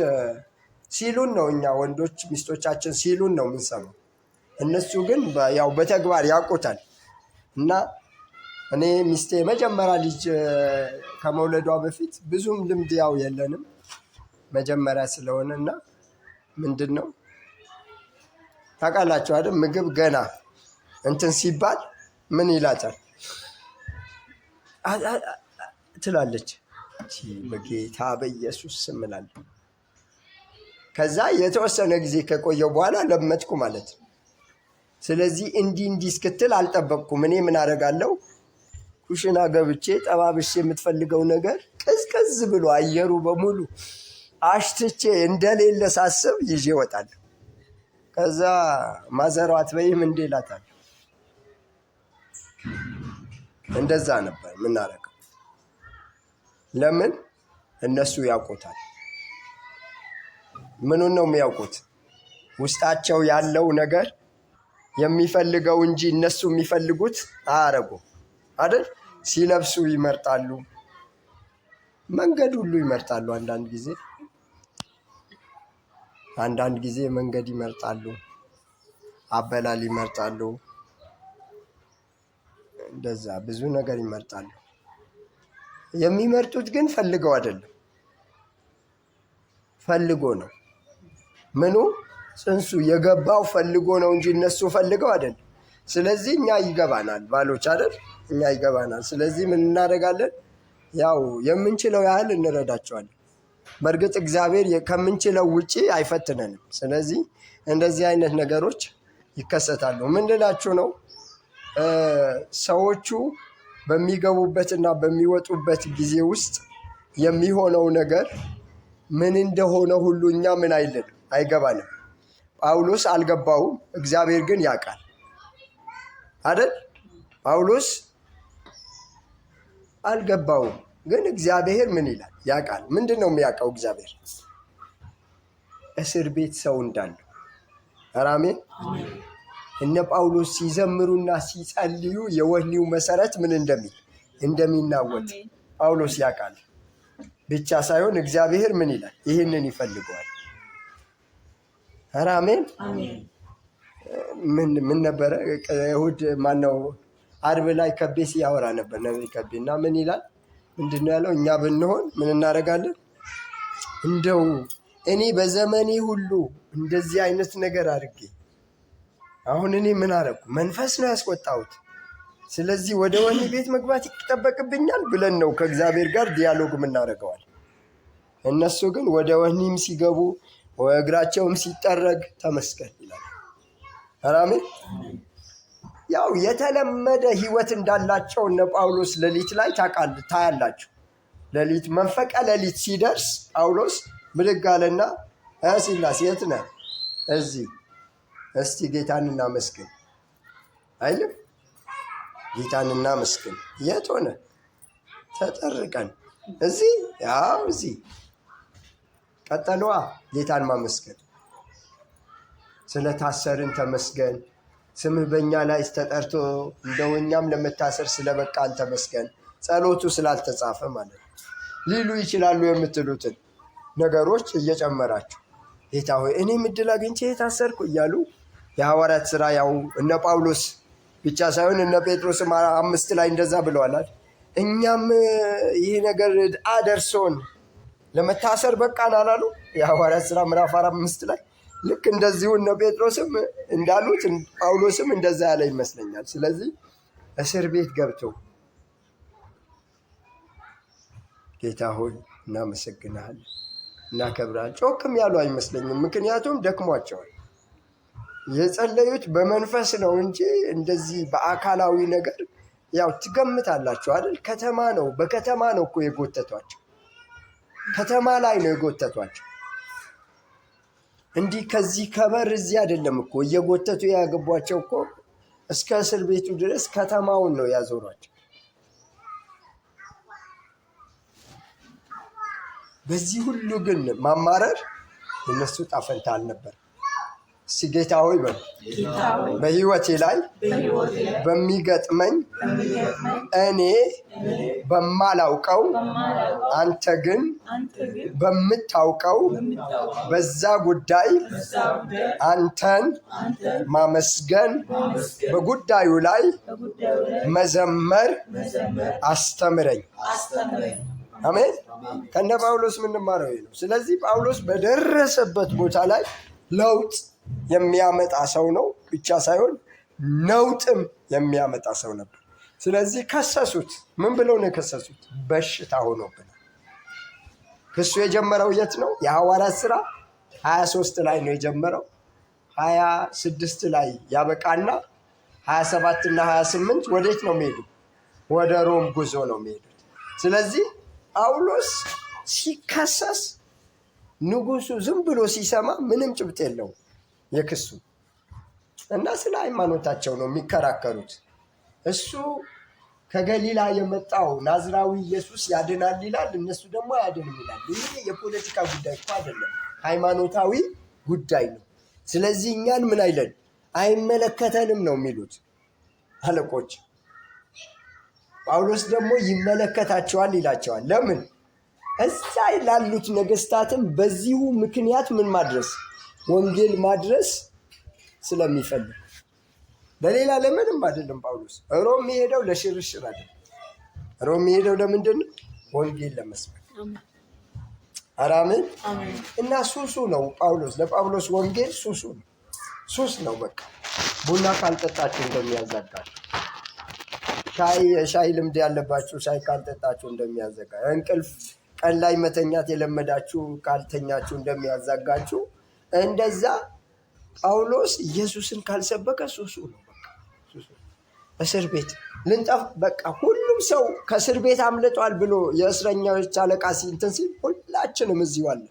ሲሉን ነው፣ እኛ ወንዶች ሚስቶቻችን ሲሉን ነው የምንሰማው። እነሱ ግን ያው በተግባር ያውቁታል። እና እኔ ሚስቴ መጀመሪያ ልጅ ከመውለዷ በፊት ብዙም ልምድ ያው የለንም መጀመሪያ ስለሆነ እና ምንድን ነው ታውቃላችሁ አይደል? ምግብ ገና እንትን ሲባል ምን ይላታል ትላለች። በጌታ በኢየሱስ ስም እላለሁ። ከዛ የተወሰነ ጊዜ ከቆየው በኋላ ለመድኩ ማለት ነው። ስለዚህ እንዲህ እስክትል አልጠበቅኩም። እኔ ምን አደርጋለሁ? ኩሽና ገብቼ ጠባብሼ የምትፈልገው ነገር ቅዝቅዝ ብሎ አየሩ በሙሉ አሽትቼ እንደሌለ ሳስብ ይዤ እወጣለሁ። ከዛ ማዘሯት በይም እንዴ እላታለሁ። እንደዛ ነበር ምናረገው። ለምን? እነሱ ያውቁታል። ምኑን ነው የሚያውቁት? ውስጣቸው ያለው ነገር የሚፈልገው እንጂ እነሱ የሚፈልጉት አያረጉም አይደል? ሲለብሱ ይመርጣሉ፣ መንገድ ሁሉ ይመርጣሉ። አንዳንድ ጊዜ መንገድ ይመርጣሉ፣ አበላል ይመርጣሉ፣ እንደዛ ብዙ ነገር ይመርጣሉ። የሚመርጡት ግን ፈልገው አይደለም፣ ፈልጎ ነው። ምኑ ጽንሱ የገባው ፈልጎ ነው እንጂ እነሱ ፈልገው አይደለም። ስለዚህ እኛ ይገባናል፣ ባሎች አይደል? እኛ ይገባናል። ስለዚህ ምን እናደርጋለን? ያው የምንችለው ያህል እንረዳቸዋለን። በእርግጥ እግዚአብሔር ከምንችለው ውጪ አይፈትነንም። ስለዚህ እንደዚህ አይነት ነገሮች ይከሰታሉ። ምን ልላችሁ ነው? ሰዎቹ በሚገቡበትና በሚወጡበት ጊዜ ውስጥ የሚሆነው ነገር ምን እንደሆነ ሁሉ እኛ ምን አይገባንም። ጳውሎስ አልገባውም፣ እግዚአብሔር ግን ያውቃል። አይደል? ጳውሎስ አልገባውም፣ ግን እግዚአብሔር ምን ይላል ያውቃል። ምንድን ነው የሚያውቀው እግዚአብሔር? እስር ቤት ሰው እንዳለው። አሜን። እነ ጳውሎስ ሲዘምሩና ሲጸልዩ የወህኒው መሰረት ምን እንደሚናወጥ ጳውሎስ ያውቃል። ብቻ ሳይሆን እግዚአብሔር ምን ይላል? ይህንን ይፈልገዋል። አሜን። ምን ነበረ እሑድ ማነው ዓርብ ላይ ከቤ ሲያወራ ነበር ነብይ ከቤ እና ምን ይላል? ምንድን ነው ያለው? እኛ ብንሆን ምን እናደርጋለን? እንደው እኔ በዘመኔ ሁሉ እንደዚህ አይነት ነገር አድርጌ አሁን እኔ ምን አደረኩ? መንፈስ ነው ያስቆጣሁት። ስለዚህ ወደ ወህኒ ቤት መግባት ይጠበቅብኛል ብለን ነው ከእግዚአብሔር ጋር ዲያሎግ የምናደርገዋል። እነሱ ግን ወደ ወህኒም ሲገቡ እግራቸውም ሲጠረግ ተመስገን ይላል። አሜን። ያው የተለመደ ህይወት እንዳላቸው እነ ጳውሎስ ሌሊት ላይ ታያላችሁ። ሌሊት መንፈቀ ሌሊት ሲደርስ ጳውሎስ ብድግ አለና ሲላስ የት ነህ? እዚህ። እስቲ ጌታን እናመስግን አይልም? ጌታን እናመስግን። የት ሆነ? ተጠርቀን እዚህ። ያው እዚህ ቀጠሏ ጌታን ማመስገን። ስለታሰርን ተመስገን፣ ስምህ በእኛ ላይ ተጠርቶ እንደው እኛም ለመታሰር ስለበቃን ተመስገን። ጸሎቱ ስላልተጻፈ ማለት ነው። ሊሉ ይችላሉ የምትሉትን ነገሮች እየጨመራችሁ ጌታ ሆይ እኔም ዕድል አግኝቼ የታሰርኩ እያሉ የሐዋርያት ሥራ ያው እነ ጳውሎስ ብቻ ሳይሆን እነ ጴጥሮስም 5 ላይ እንደዛ ብለዋል። እኛም ይህ ነገር አደርሶን ለመታሰር በቃን አላሉ? የሐዋርያት ሥራ ምዕራፍ 5 ላይ ልክ እንደዚሁ እነ ጴጥሮስም እንዳሉት ጳውሎስም እንደዛ ያለ ይመስለኛል። ስለዚህ እስር ቤት ገብተው ጌታ ሆይ እናመሰግናለን፣ እናከብራለን ጮክም ያሉ አይመስለኝም። ምክንያቱም ደክሟቸዋል። የጸለዩት በመንፈስ ነው እንጂ እንደዚህ በአካላዊ ነገር ያው ትገምታላችሁ አይደል? ከተማ ነው፣ በከተማ ነው እኮ የጎተቷቸው። ከተማ ላይ ነው የጎተቷቸው። እንዲህ ከዚህ ከበር እዚህ አይደለም እኮ እየጎተቱ ያገቧቸው እኮ እስከ እስር ቤቱ ድረስ ከተማውን ነው ያዞሯቸው። በዚህ ሁሉ ግን ማማረር የነሱ ጣፈንታ አልነበር። ጌታ ሆይ በሉ በሕይወቴ ላይ በሚገጥመኝ እኔ በማላውቀው አንተ ግን በምታውቀው በዛ ጉዳይ አንተን ማመስገን፣ በጉዳዩ ላይ መዘመር አስተምረኝ። አሜን። ከነ ጳውሎስ የምንማረው ይሄ ነው። ስለዚህ ጳውሎስ በደረሰበት ቦታ ላይ ለውጥ የሚያመጣ ሰው ነው ብቻ ሳይሆን ነውጥም የሚያመጣ ሰው ነበር። ስለዚህ ከሰሱት። ምን ብለው ነው የከሰሱት? በሽታ ሆኖብናል። ክሱ የጀመረው የት ነው? የሐዋርያት ሥራ 23 ላይ ነው የጀመረው። 26 ላይ ያበቃና 27 እና 28 ወዴት ነው የሚሄዱ? ወደ ሮም ጉዞ ነው የሚሄዱት። ስለዚህ ጳውሎስ ሲከሰስ ንጉሱ ዝም ብሎ ሲሰማ ምንም ጭብጥ የለውም የክሱ እና ስለ ሃይማኖታቸው ነው የሚከራከሩት። እሱ ከገሊላ የመጣው ናዝራዊ ኢየሱስ ያድናል ይላል፣ እነሱ ደግሞ አያድንም ይላል። ይህ የፖለቲካ ጉዳይ እኮ አይደለም፣ ሃይማኖታዊ ጉዳይ ነው። ስለዚህ እኛን ምን አይለን አይመለከተንም ነው የሚሉት አለቆች። ጳውሎስ ደግሞ ይመለከታቸዋል ይላቸዋል። ለምን? እዛ ላሉት ነገስታትም በዚሁ ምክንያት ምን ማድረስ ወንጌል ማድረስ ስለሚፈልግ፣ ለሌላ ለምንም አይደለም። ጳውሎስ ሮም የሚሄደው ለሽርሽር አይደለም። ሮም የሚሄደው ለምንድን ነው? ወንጌል ለመስበክ። አራምን እና ሱሱ ነው ጳውሎስ። ለጳውሎስ ወንጌል ሱሱ ነው፣ ሱስ ነው። በቃ ቡና ካልጠጣችሁ እንደሚያዛጋችሁ፣ ሻይ ልምድ ያለባችሁ ሻይ ካልጠጣችሁ እንደሚያዘጋ፣ እንቅልፍ ቀን ላይ መተኛት የለመዳችሁ ካልተኛችሁ እንደሚያዛጋችሁ፣ እንደዛ ጳውሎስ ኢየሱስን ካልሰበከ ሱሱ ነው። በቃ ሱሱ። እስር ቤት ልንጠፍ በቃ ሁሉም ሰው ከእስር ቤት አምልጧል ብሎ የእስረኛዎች አለቃ እንትን ሲል ሁላችንም እዚሁ አለ።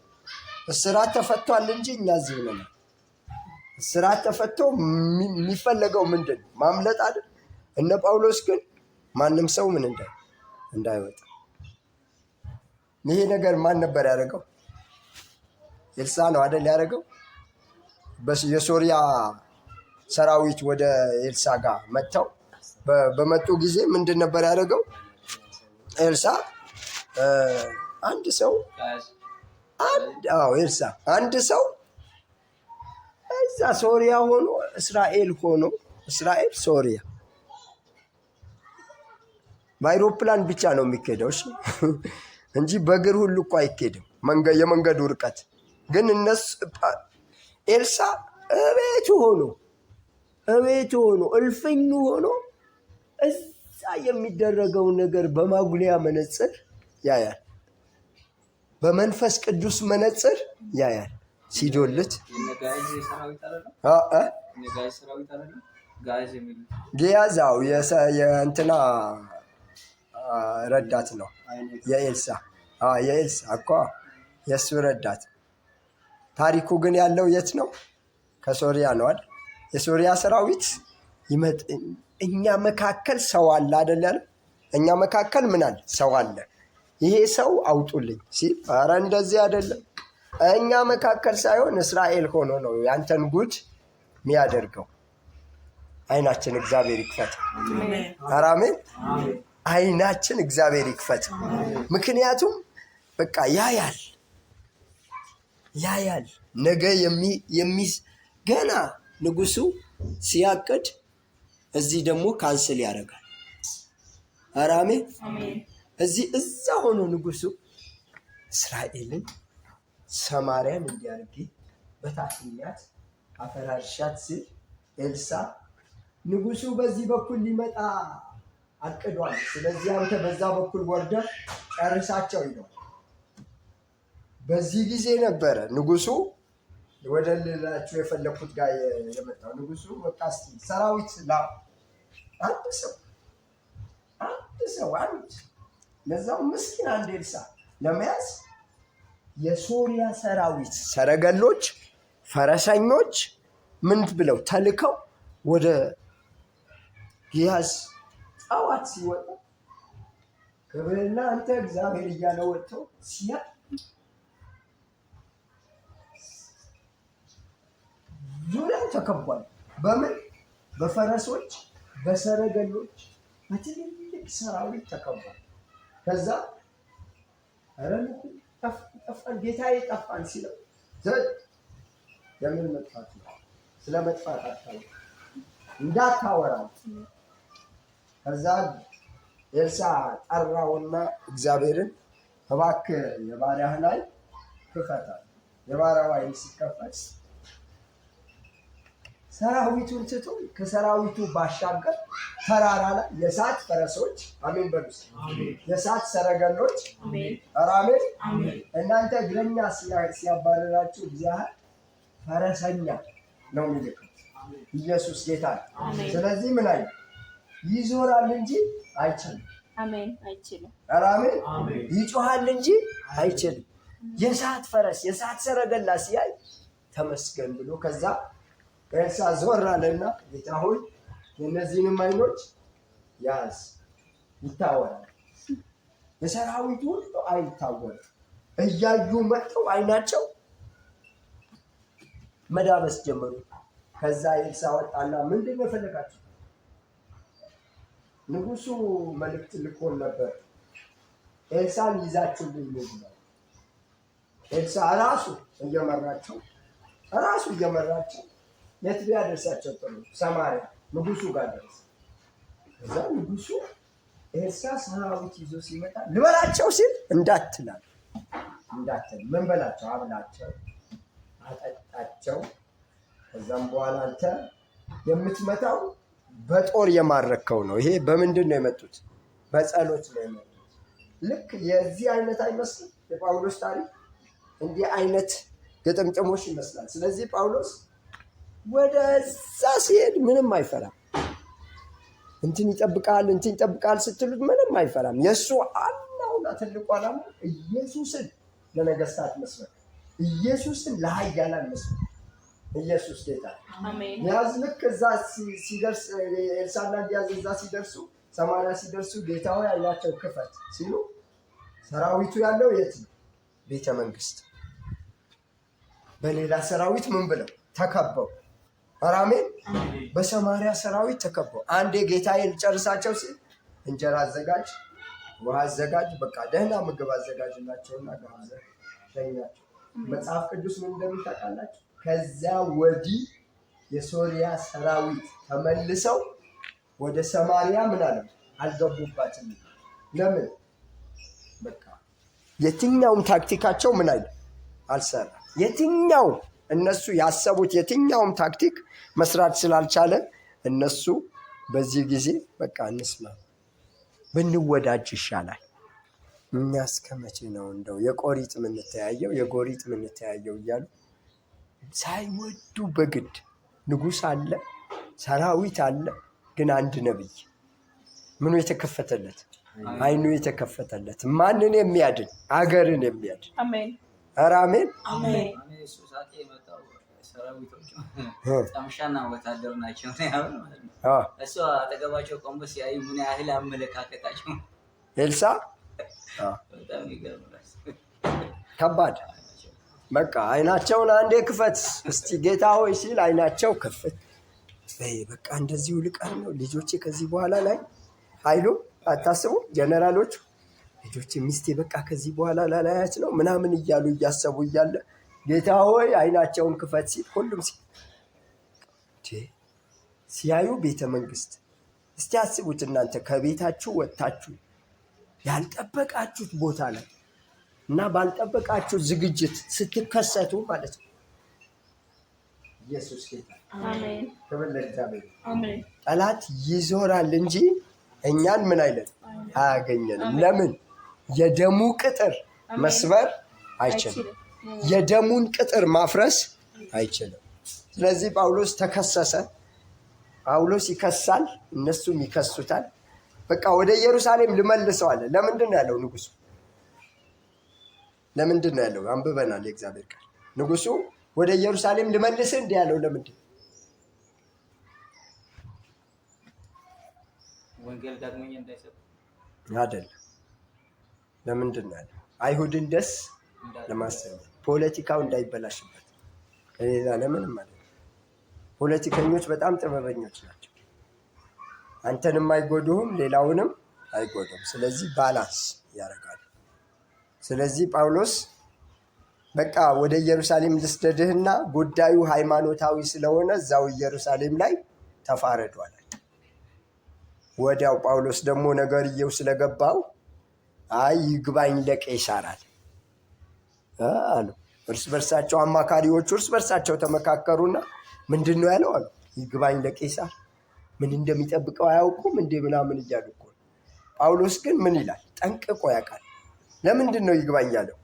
እስራት ተፈቷል እንጂ እኛ እዚሁ ነን። እስራት ተፈቶ የሚፈለገው ምንድን ነው? ማምለጥ አይደል? እነ ጳውሎስ ግን ማንም ሰው ምን እንዳይወጣ። ይሄ ነገር ማን ነበር ያደረገው? ኤልሳ ነው አይደል ያደረገው? የሶሪያ ሰራዊት ወደ ኤልሳ ጋር መጥተው በመጡ ጊዜ ምንድን ነበር ያደረገው? ኤልሳ አንድ ሰው እዛ ሶሪያ ሆኖ እስራኤል ሶሪያ በአይሮፕላን ብቻ ነው የሚኬደው እንጂ በእግር ሁሉ እኮ አይኬድም የመንገዱ ርቀት። ግን እነሱ ኤልሳ እቤቱ ሆኖ እልፍኙ ሆኖ እዛ የሚደረገው ነገር በማጉሊያ መነጽር ያያል፣ በመንፈስ ቅዱስ መነጽር ያያል። ሲዶልት ጊያዛው የእንትና ረዳት ነው የኤልሳ እኮ የእሱ ረዳት። ታሪኩ ግን ያለው የት ነው? ከሶሪያ ነው አይደል? የሶሪያ ሰራዊት እኛ መካከል ሰው አለ አይደል ያለው? እኛ መካከል ምን አለ? ሰው አለ። ይሄ ሰው አውጡልኝ ሲል ኧረ እንደዚህ አይደለም፣ እኛ መካከል ሳይሆን እስራኤል ሆኖ ነው ያንተን ጉድ የሚያደርገው። አይናችን እግዚአብሔር ይክፈት። ኧረ አሜን። አይናችን እግዚአብሔር ይክፈት። ምክንያቱም በቃ ያያል ነገ ገና ንጉሱ ሲያቅድ እዚህ ደግሞ ካንስል ያደርጋል። ኧረ አሜን። እዛ ሆኖ ንጉሱ እስራኤልን ሰማርያን እንዲያርግ በታትኛት አፈራርሻት ሲል ኤልሳ ንጉሱ በዚህ በኩል ሊመጣ አቅዷል፣ ስለዚህ አንተ በዛ በኩል ወርደህ ጨርሳቸው ይለዋል። በዚህ ጊዜ ነበረ ንጉሱ ወደ ሌላችሁ የፈለኩት ጋር የመጣው። ንጉሱ በቃ እስኪ ሰራዊት አንድ ሰው ለዛው ምስኪን አንድ ኤልሳ ለመያዝ የሶሪያ ሰራዊት ሰረገሎች፣ ፈረሰኞች ምን ብለው ተልከው ወደ ጊያዝ ጠዋት ሲወጣ ክብርና አንተ እግዚአብሔር እያለ ወጥተው ሲያ ዙሪያው ተከቧል። በምን? በፈረሶች፣ በሰረገሎች፣ በትልልቅ ሰራዊት ተከቧል። ከዛ ጠፋን ጌታዬ ጠፋን ሲለው ለምን መጥፋት ነው? ስለ መጥፋት እንዳታወራ። ከዛ ኤልሳ ጠራውና እግዚአብሔርን እባክህ የባሪያህን ዓይን ክፈታል። የባሪያው ዓይን ሲከፈት ሰራዊቱን ትቶ ከሰራዊቱ ባሻገር ተራራ ላይ የእሳት ፈረሶች፣ አሜን በሉስ፣ የእሳት ሰረገሎች፣ አሜን። እናንተ እግረኛ ሲያባረራችሁ እግዚአብሔር ፈረሰኛ ነው የሚልከው። ኢየሱስ ጌታ ነው። ስለዚህ ምን አለ? ይዞራል እንጂ አይችልም። አሜን። አይችልም። አሜን። ይጮሃል እንጂ አይችልም። የእሳት ፈረስ የእሳት ሰረገላ ሲያይ ተመስገን ብሎ ከዛ ኤልሳ ዞር አለና ጌታ ሆይ የእነዚህንም ዓይኖች ያዝ። ይታወራል። የሰራዊቱ ሁሉ ዓይን ይታወራል። እያዩ መጥተው ዓይናቸው መዳበስ ጀመሩ። ከዛ ኤልሳ ወጣና ምንድን ነው የፈለጋችሁ? ንጉሱ መልእክት ልኮን ነበር ኤልሳን ይዛችሁልኝ ነው። ኤልሳ ራሱ እየመራቸው የት ቢያደርሳቸው ጥሩ? ሰማርያ ንጉሱ ጋር ደረሰ። እዛ ንጉሱ ኤልሳ ሰራዊት ይዞ ሲመጣ ልበላቸው ሲል እንዳትል ምን በላቸው? አብላቸው፣ አጠጣቸው። ከዛም በኋላ አንተ የምትመታው በጦር የማረከው ነው። ይሄ በምንድን ነው የመጡት? በጸሎት ነው የመጡት። ልክ የዚህ አይነት አይመስልም የጳውሎስ ታሪክ? እንዲህ አይነት ግጥምጥሞች ይመስላል። ስለዚህ ጳውሎስ ወደዛ ሲሄድ ምንም አይፈራም። እንትን ይጠብቃል ስትሉት ምንም አይፈራም። የእሱ ዋናውና ትልቁ ዓላማ ኢየሱስን ለነገስታት መስበክ፣ ኢየሱስን ለኃያላን መስበክ። ኢየሱስ ጌታ። ያዝ ልክ እዛ ሲደርስ ኤልሳዕና ጊያዝ እዛ ሲደርሱ ሰማርያ ሲደርሱ ጌታ ሆይ ዓይናቸው ክፈት ሲሉ ሰራዊቱ ያለው የት ነው? ቤተ መንግስት። በሌላ ሰራዊት ምን ብለው ተከበው፣ አሜን። በሰማርያ ሰራዊት ተከበው። አንዴ ጌታዬ ልጨርሳቸው ሲል እንጀራ አዘጋጅ፣ ውሃ አዘጋጅ፣ በቃ ደህና ምግብ አዘጋጅላቸውና ጋብዘህ ሸኛቸው። መጽሐፍ ቅዱስ ምን እንደሚታወቃላችሁ ከዚያ ወዲህ የሶሪያ ሰራዊት ተመልሰው ወደ ሰማርያ ምን አለ አልገቡባትም። ለምን? በቃ የትኛውም ታክቲካቸው ምን አይደል አልሰራ። የትኛው እነሱ ያሰቡት የትኛውም ታክቲክ መስራት ስላልቻለ እነሱ በዚህ ጊዜ በቃ እንስማ ብንወዳጅ ይሻላል። እኛ እስከ መቼ ነው እንደው የቆሪጥ ምንተያየው የጎሪጥ ምንተያየው እያሉ ሳይወዱ በግድ ንጉሥ አለ፣ ሰራዊት አለ። ግን አንድ ነብይ ምኑ የተከፈተለት አይኑ የተከፈተለት ማንን የሚያድን አገርን የሚያድን አሜን። ኧረ አሜን አሜን። ጠምሻና ወታደር ናቸው እሱ አጠገባቸው ቆሞ ሲያዩ ምን ያህል አመለካከታቸው ኤልሳዕ በጣም ይገርማል። ከባድ በቃ አይናቸውን አንዴ ክፈት እስቲ ጌታ ሆይ ሲል አይናቸው ክፍት። በቃ እንደዚሁ ልቀር ነው ልጆቼ ከዚህ በኋላ ላይ ኃይሉ አታስቡ። ጀነራሎቹ ልጆቼ ሚስቴ በቃ ከዚህ በኋላ ላላያች ነው ምናምን እያሉ እያሰቡ እያለ ጌታ ሆይ አይናቸውን ክፈት ሲል ሁሉም ሲያዩ ቤተ መንግስት። እስቲ አስቡት እናንተ ከቤታችሁ ወጥታችሁ ያልጠበቃችሁት ቦታ ላይ እና ባልጠበቃችሁ ዝግጅት ስትከሰቱ ማለት ነው። ኢየሱስ ጌታ አሜን። ተበለልታበይ አሜን። ጠላት ይዞራል እንጂ እኛን ምን አይለን አያገኘንም። ለምን? የደሙ ቅጥር መስበር አይችልም። የደሙን ቅጥር ማፍረስ አይችልም። ስለዚህ ጳውሎስ ተከሰሰ። ጳውሎስ ይከሳል፣ እነሱም ይከሱታል። በቃ ወደ ኢየሩሳሌም ልመልሰዋል። ለምንድን ነው ያለው ንጉሱ? ለምንድን ነው ያለው? አንብበናል የእግዚአብሔር ቃል። ንጉሱ ወደ ኢየሩሳሌም ልመልስ እንዲህ ያለው ለምንድን ወንጌል ዳግመኛ እንዳይሰብክ አይደለም። ለምንድን ነው ያለው? አይሁድን ደስ ለማሰኘት፣ ፖለቲካው እንዳይበላሽበት። ሌላ ለምንም ማለት ነው። ፖለቲከኞች በጣም ጥበበኞች ናቸው። አንተንም አይጎዱህም፣ ሌላውንም አይጎዱም። ስለዚህ ባላንስ ያደርጋሉ። ስለዚህ ጳውሎስ በቃ ወደ ኢየሩሳሌም ልስደድህና ጉዳዩ ሃይማኖታዊ ስለሆነ እዛው ኢየሩሳሌም ላይ ተፋረዷል። ወዲያው ጳውሎስ ደግሞ ነገርየው ስለገባው አይ ይግባኝ ለቄሳር አሉ። እርስ በርሳቸው አማካሪዎቹ እርስ በርሳቸው ተመካከሩና ምንድን ነው ያለው አሉ። ይግባኝ ለቄሳር። ምን እንደሚጠብቀው አያውቁም እንዴ ምናምን እያሉ እኮ። ጳውሎስ ግን ምን ይላል? ጠንቅቆ ያውቃል። ለምንድን ነው ይግባኝ ያለው?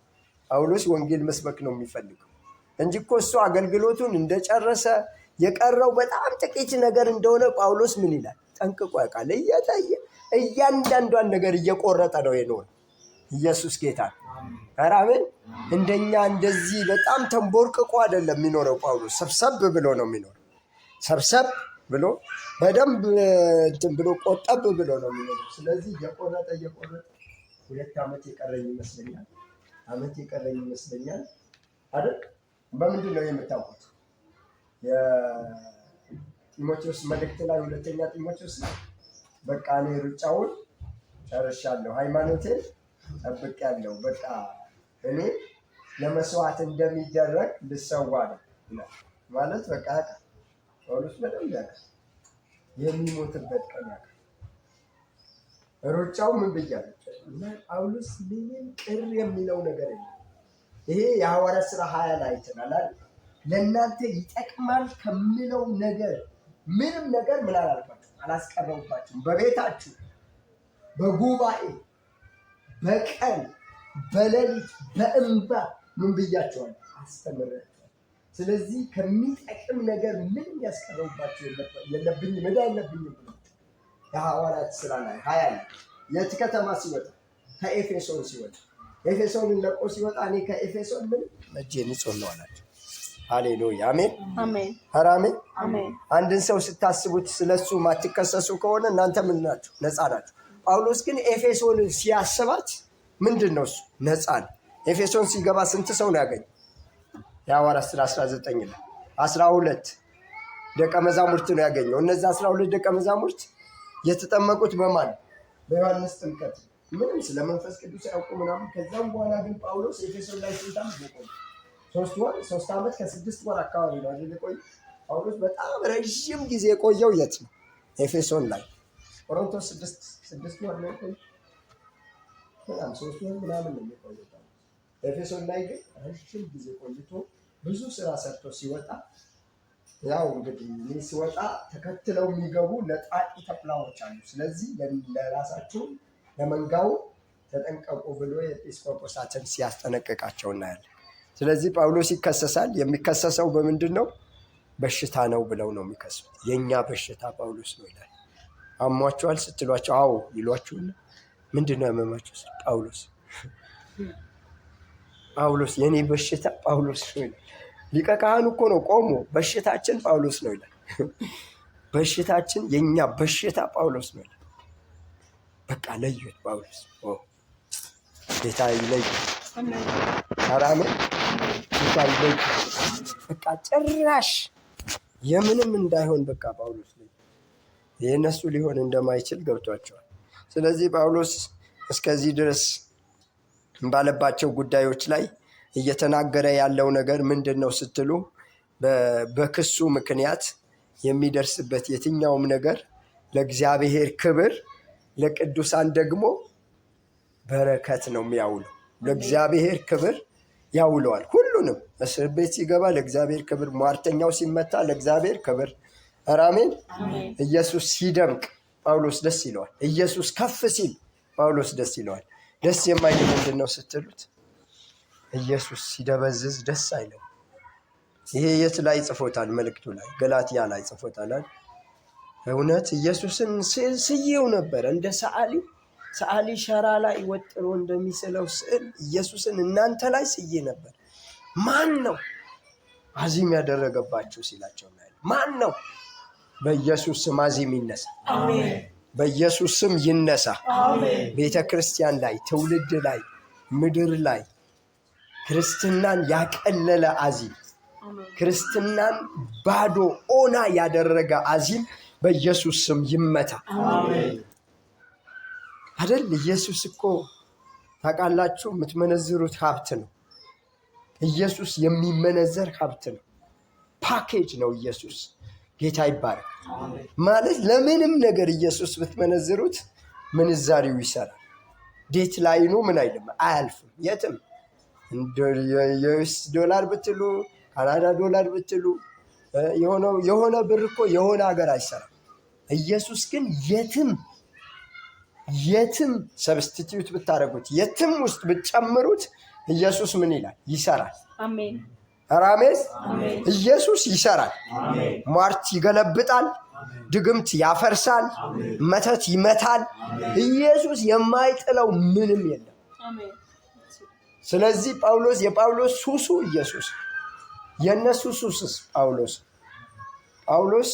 ጳውሎስ ወንጌል መስበክ ነው የሚፈልገው እንጂ እኮ እሱ አገልግሎቱን እንደጨረሰ የቀረው በጣም ጥቂት ነገር እንደሆነ ጳውሎስ ምን ይላል? ጠንቅቆ ያውቃል። እያንዳንዷን ነገር እየቆረጠ ነው የኖረ። ኢየሱስ ጌታ። ኧረ አሜን። እንደኛ እንደዚህ በጣም ተንቦርቅቆ አይደለም የሚኖረው ጳውሎስ። ሰብሰብ ብሎ ነው የሚኖረው። ሰብሰብ ብሎ በደንብ እንትን ብሎ ቆጠብ ብሎ ነው የሚኖረው። ስለዚህ እየቆረጠ 2 ዓመት የቀረኝ ይመስለኛል አይደል? በምንድን ነው የምታውቁት? የጢሞቴዎስ መልእክት ላይ 2ኛ ጢሞቴዎስ ላይ በቃ እኔ ሩጫውን ጨርሻለሁ፣ ሃይማኖቴን ጠብቄያለሁ፣ በቃ እኔ ለመስዋዕት እንደሚደረግ ልሰዋ ነው ማለት በቃ ጳውሎስ በደንብ ያውቃል። የሚሞትበት ቀን ያውቃል። ሩጫው ምን ብያለሁ እና ጳውሎስ ምንም ቅር የሚለው ነገር የለም። ይሄ የሐዋርያት ሥራ 20 ላይ አይተናል። ለእናንተ ይጠቅማል ከምለው ነገር ምንም ነገር ምን አላልኳችሁ አላስቀረውባችሁም። በቤታችሁ በጉባኤ በቀን በሌሊት በእንባ ምን ብያችኋል? አስተምራችኋል። ስለዚህ ከሚጠቅም ነገር ምንም ያስቀረውባችሁ የለብኝም ዕዳ የለብኝም ብሎ የሐዋርያት ሥራ ላይ 20 ላይ የት ከተማ ሲወጣ? ከኤፌሶን ሲወጣ። ኤፌሶንን ለቆ ሲወጣ እኔ ከኤፌሶን ምን እጄ ንጹህ ነው አላቸው። ሃሌሉያ አሜን አሜን ኧረ አሜን። አሜን። አንድን ሰው ስታስቡት ስለሱ ማትከሰሱ ከሆነ እናንተ ምን ናችሁ? ነፃ ናችሁ። ጳውሎስ ግን ኤፌሶን ሲያስባት ምንድን ነው እሱ? ነፃ ነው። ኤፌሶን ሲገባ ስንት ሰው ነው ያገኘው? የሐዋርያት ሥራ 19 ላይ 12 ደቀ መዛሙርት ነው ያገኘው። እነዚህ 12 ደቀ መዛሙርት የተጠመቁት በማን? በዮሐንስ ጥምቀት። ምንም ስለ መንፈስ ቅዱስ ያውቁ ምናምን። ከዛም በኋላ ግን ጳውሎስ ኤፌሶን ላይ ስንት ዓመት ቆየ? 3 ዓመት ከ6 ወር አካባቢ ነው አይደል የቆየው። ጳውሎስ በጣም ረዥም ጊዜ የቆየው የት ነው? ኤፌሶን ላይ። ቆሮንቶስ 6 ወር ነው የቆየው። 3 ወር ምናምን ነው የቆየው። ኤፌሶን ላይ ግን ረዥም ጊዜ ቆይቶ ብዙ ስራ ሰርቶ ሲወጣ፣ ያው እንግዲህ ሲወጣ ተከትለው የሚገቡ ለጣቂ ተኩላዎች አሉ። ስለዚህ ለራሳችሁ ለመንጋው ተጠንቀቁ ብሎ የኤጲስቆጶሳትን ሲያስጠነቅቃቸው እናያለን። ስለዚህ ጳውሎስ ይከሰሳል። የሚከሰሰው በምንድን ነው? በሽታ ነው ብለው ነው የሚከሱት። የእኛ በሽታ ጳውሎስ ነው ይላል። አሟቸዋል ስትሏቸው አዎ ይሏችሁና ምንድን ነው ያመማቸው? ጳውሎስ የኔ በሽታ ጳውሎስ ነው ይላል። ሊቀ ካህኑ እኮ ነው ቆሞ በሽታችን ጳውሎስ ነው ይላል። በሽታችን የኛ በሽታ ጳውሎስ ነው ይላል። በቃ ለዩት ጳውሎስ ጌታ ይለዩ። አራም ጌታ ይለዩ። በቃ ጭራሽ የምንም እንዳይሆን በቃ ጳውሎስ ነው። የነሱ ሊሆን እንደማይችል ገብቷቸዋል። ስለዚህ ጳውሎስ እስከዚህ ድረስ ባለባቸው ጉዳዮች ላይ እየተናገረ ያለው ነገር ምንድን ነው ስትሉ፣ በክሱ ምክንያት የሚደርስበት የትኛውም ነገር ለእግዚአብሔር ክብር፣ ለቅዱሳን ደግሞ በረከት ነው የሚያውለው። ለእግዚአብሔር ክብር ያውለዋል። ሁሉንም እስር ቤት ሲገባ ለእግዚአብሔር ክብር፣ ሟርተኛው ሲመታ ለእግዚአብሔር ክብር። አሜን። ኢየሱስ ሲደምቅ ጳውሎስ ደስ ይለዋል። ኢየሱስ ከፍ ሲል ጳውሎስ ደስ ይለዋል። ደስ የማይል ምንድን ነው ስትሉት፣ ኢየሱስ ሲደበዝዝ ደስ አይለው። ይሄ የት ላይ ጽፎታል? መልእክቱ ላይ ገላትያ ላይ ጽፎታል። እውነት ኢየሱስን ስዬው ነበር፣ እንደ ሰዓሊ ሸራ ላይ ወጥሮ እንደሚስለው ስዕል ኢየሱስን እናንተ ላይ ስዬ ነበር። ማን ነው አዚም ያደረገባችሁ ሲላቸው፣ ማን ነው? በኢየሱስ ስም አዚም ይነሳ። አሜን። በኢየሱስ ስም ይነሳ። ቤተ ክርስቲያን ላይ፣ ትውልድ ላይ፣ ምድር ላይ ክርስትናን ያቀለለ አዚም፣ ክርስትናን ባዶ ኦና ያደረገ አዚም በኢየሱስ ስም ይመታ። አይደል? ኢየሱስ እኮ ታውቃላችሁ የምትመነዝሩት ሀብት ነው። ኢየሱስ የሚመነዘር ሀብት ነው። ፓኬጅ ነው ኢየሱስ። ጌታ ይባረክ። ማለት ለምንም ነገር ኢየሱስ ብትመነዝሩት ምንዛሪው ይሰራል። ዴት ላይኑ ምን አይልም፣ አያልፍም የትም። የዩኤስ ዶላር ብትሉ፣ ካናዳ ዶላር ብትሉ፣ የሆነ ብር እኮ የሆነ ሀገር አይሰራም። ኢየሱስ ግን የትም ሰብስቲቲዩት ብታደርጉት፣ የትም ውስጥ ብትጨምሩት ኢየሱስ ምን ይላል? ይሰራል። አሜን። አራሜስ ኢየሱስ ይሰራል። ሟርት ይገለብጣል፣ ድግምት ያፈርሳል፣ መተት ይመታል። ኢየሱስ የማይጥለው ምንም የለም። ስለዚህ የጳውሎስ ሱሱ ኢየሱስ፣ የእነሱ ሱስስ ጳውሎስ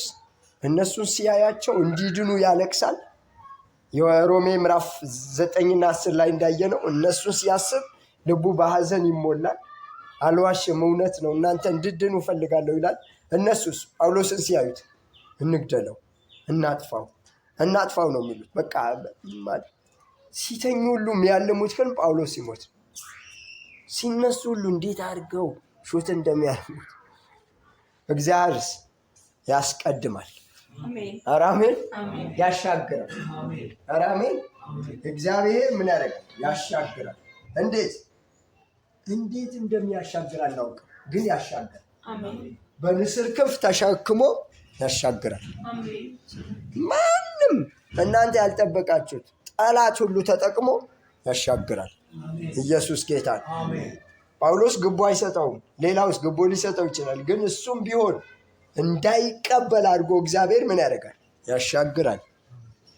እነሱን ሲያያቸው እንዲድኑ ያለቅሳል። የሮሜ ምዕራፍ 9 እና 10 ላይ እንዳየነው እነሱን ሲያስብ ልቡ በሐዘን ይሞላል። አልዋሽም፣ እውነት ነው፣ እናንተ እንድድኑ እፈልጋለሁ ይላል። እነሱስ ጳውሎስን ሲያዩት እንግደለው፣ እናጥፋው ነው የሚሉት። በቃ ሲተኙ ሁሉ የሚያልሙት ግን ጳውሎስ ሲሞት፣ ሲነሱ ሁሉ እንዴት አድርገው ሹት እንደሚያልሙት። እግዚአብሔርስ ያስቀድማል። አሜን። ያሻግራል። አሜን። እግዚአብሔር ምን ያደርጋል? ያሻግራል። እንዴት እንደሚያሻግር አናውቅም፣ ግን ያሻግራል። በንስር ክንፍ ተሸክሞ ያሻግራል። ማንም እናንተ ያልጠበቃችሁት ጠላት ሁሉ ተጠቅሞ ያሻግራል። ኢየሱስ ጌታ ነው። ጳውሎስ ግቦ አይሰጠውም። ሌላውስ ግቦ ሊሰጠው ይችላል፣ ግን እሱም ቢሆን እንዳይቀበል አድርጎ እግዚአብሔር ምን ያደርጋል?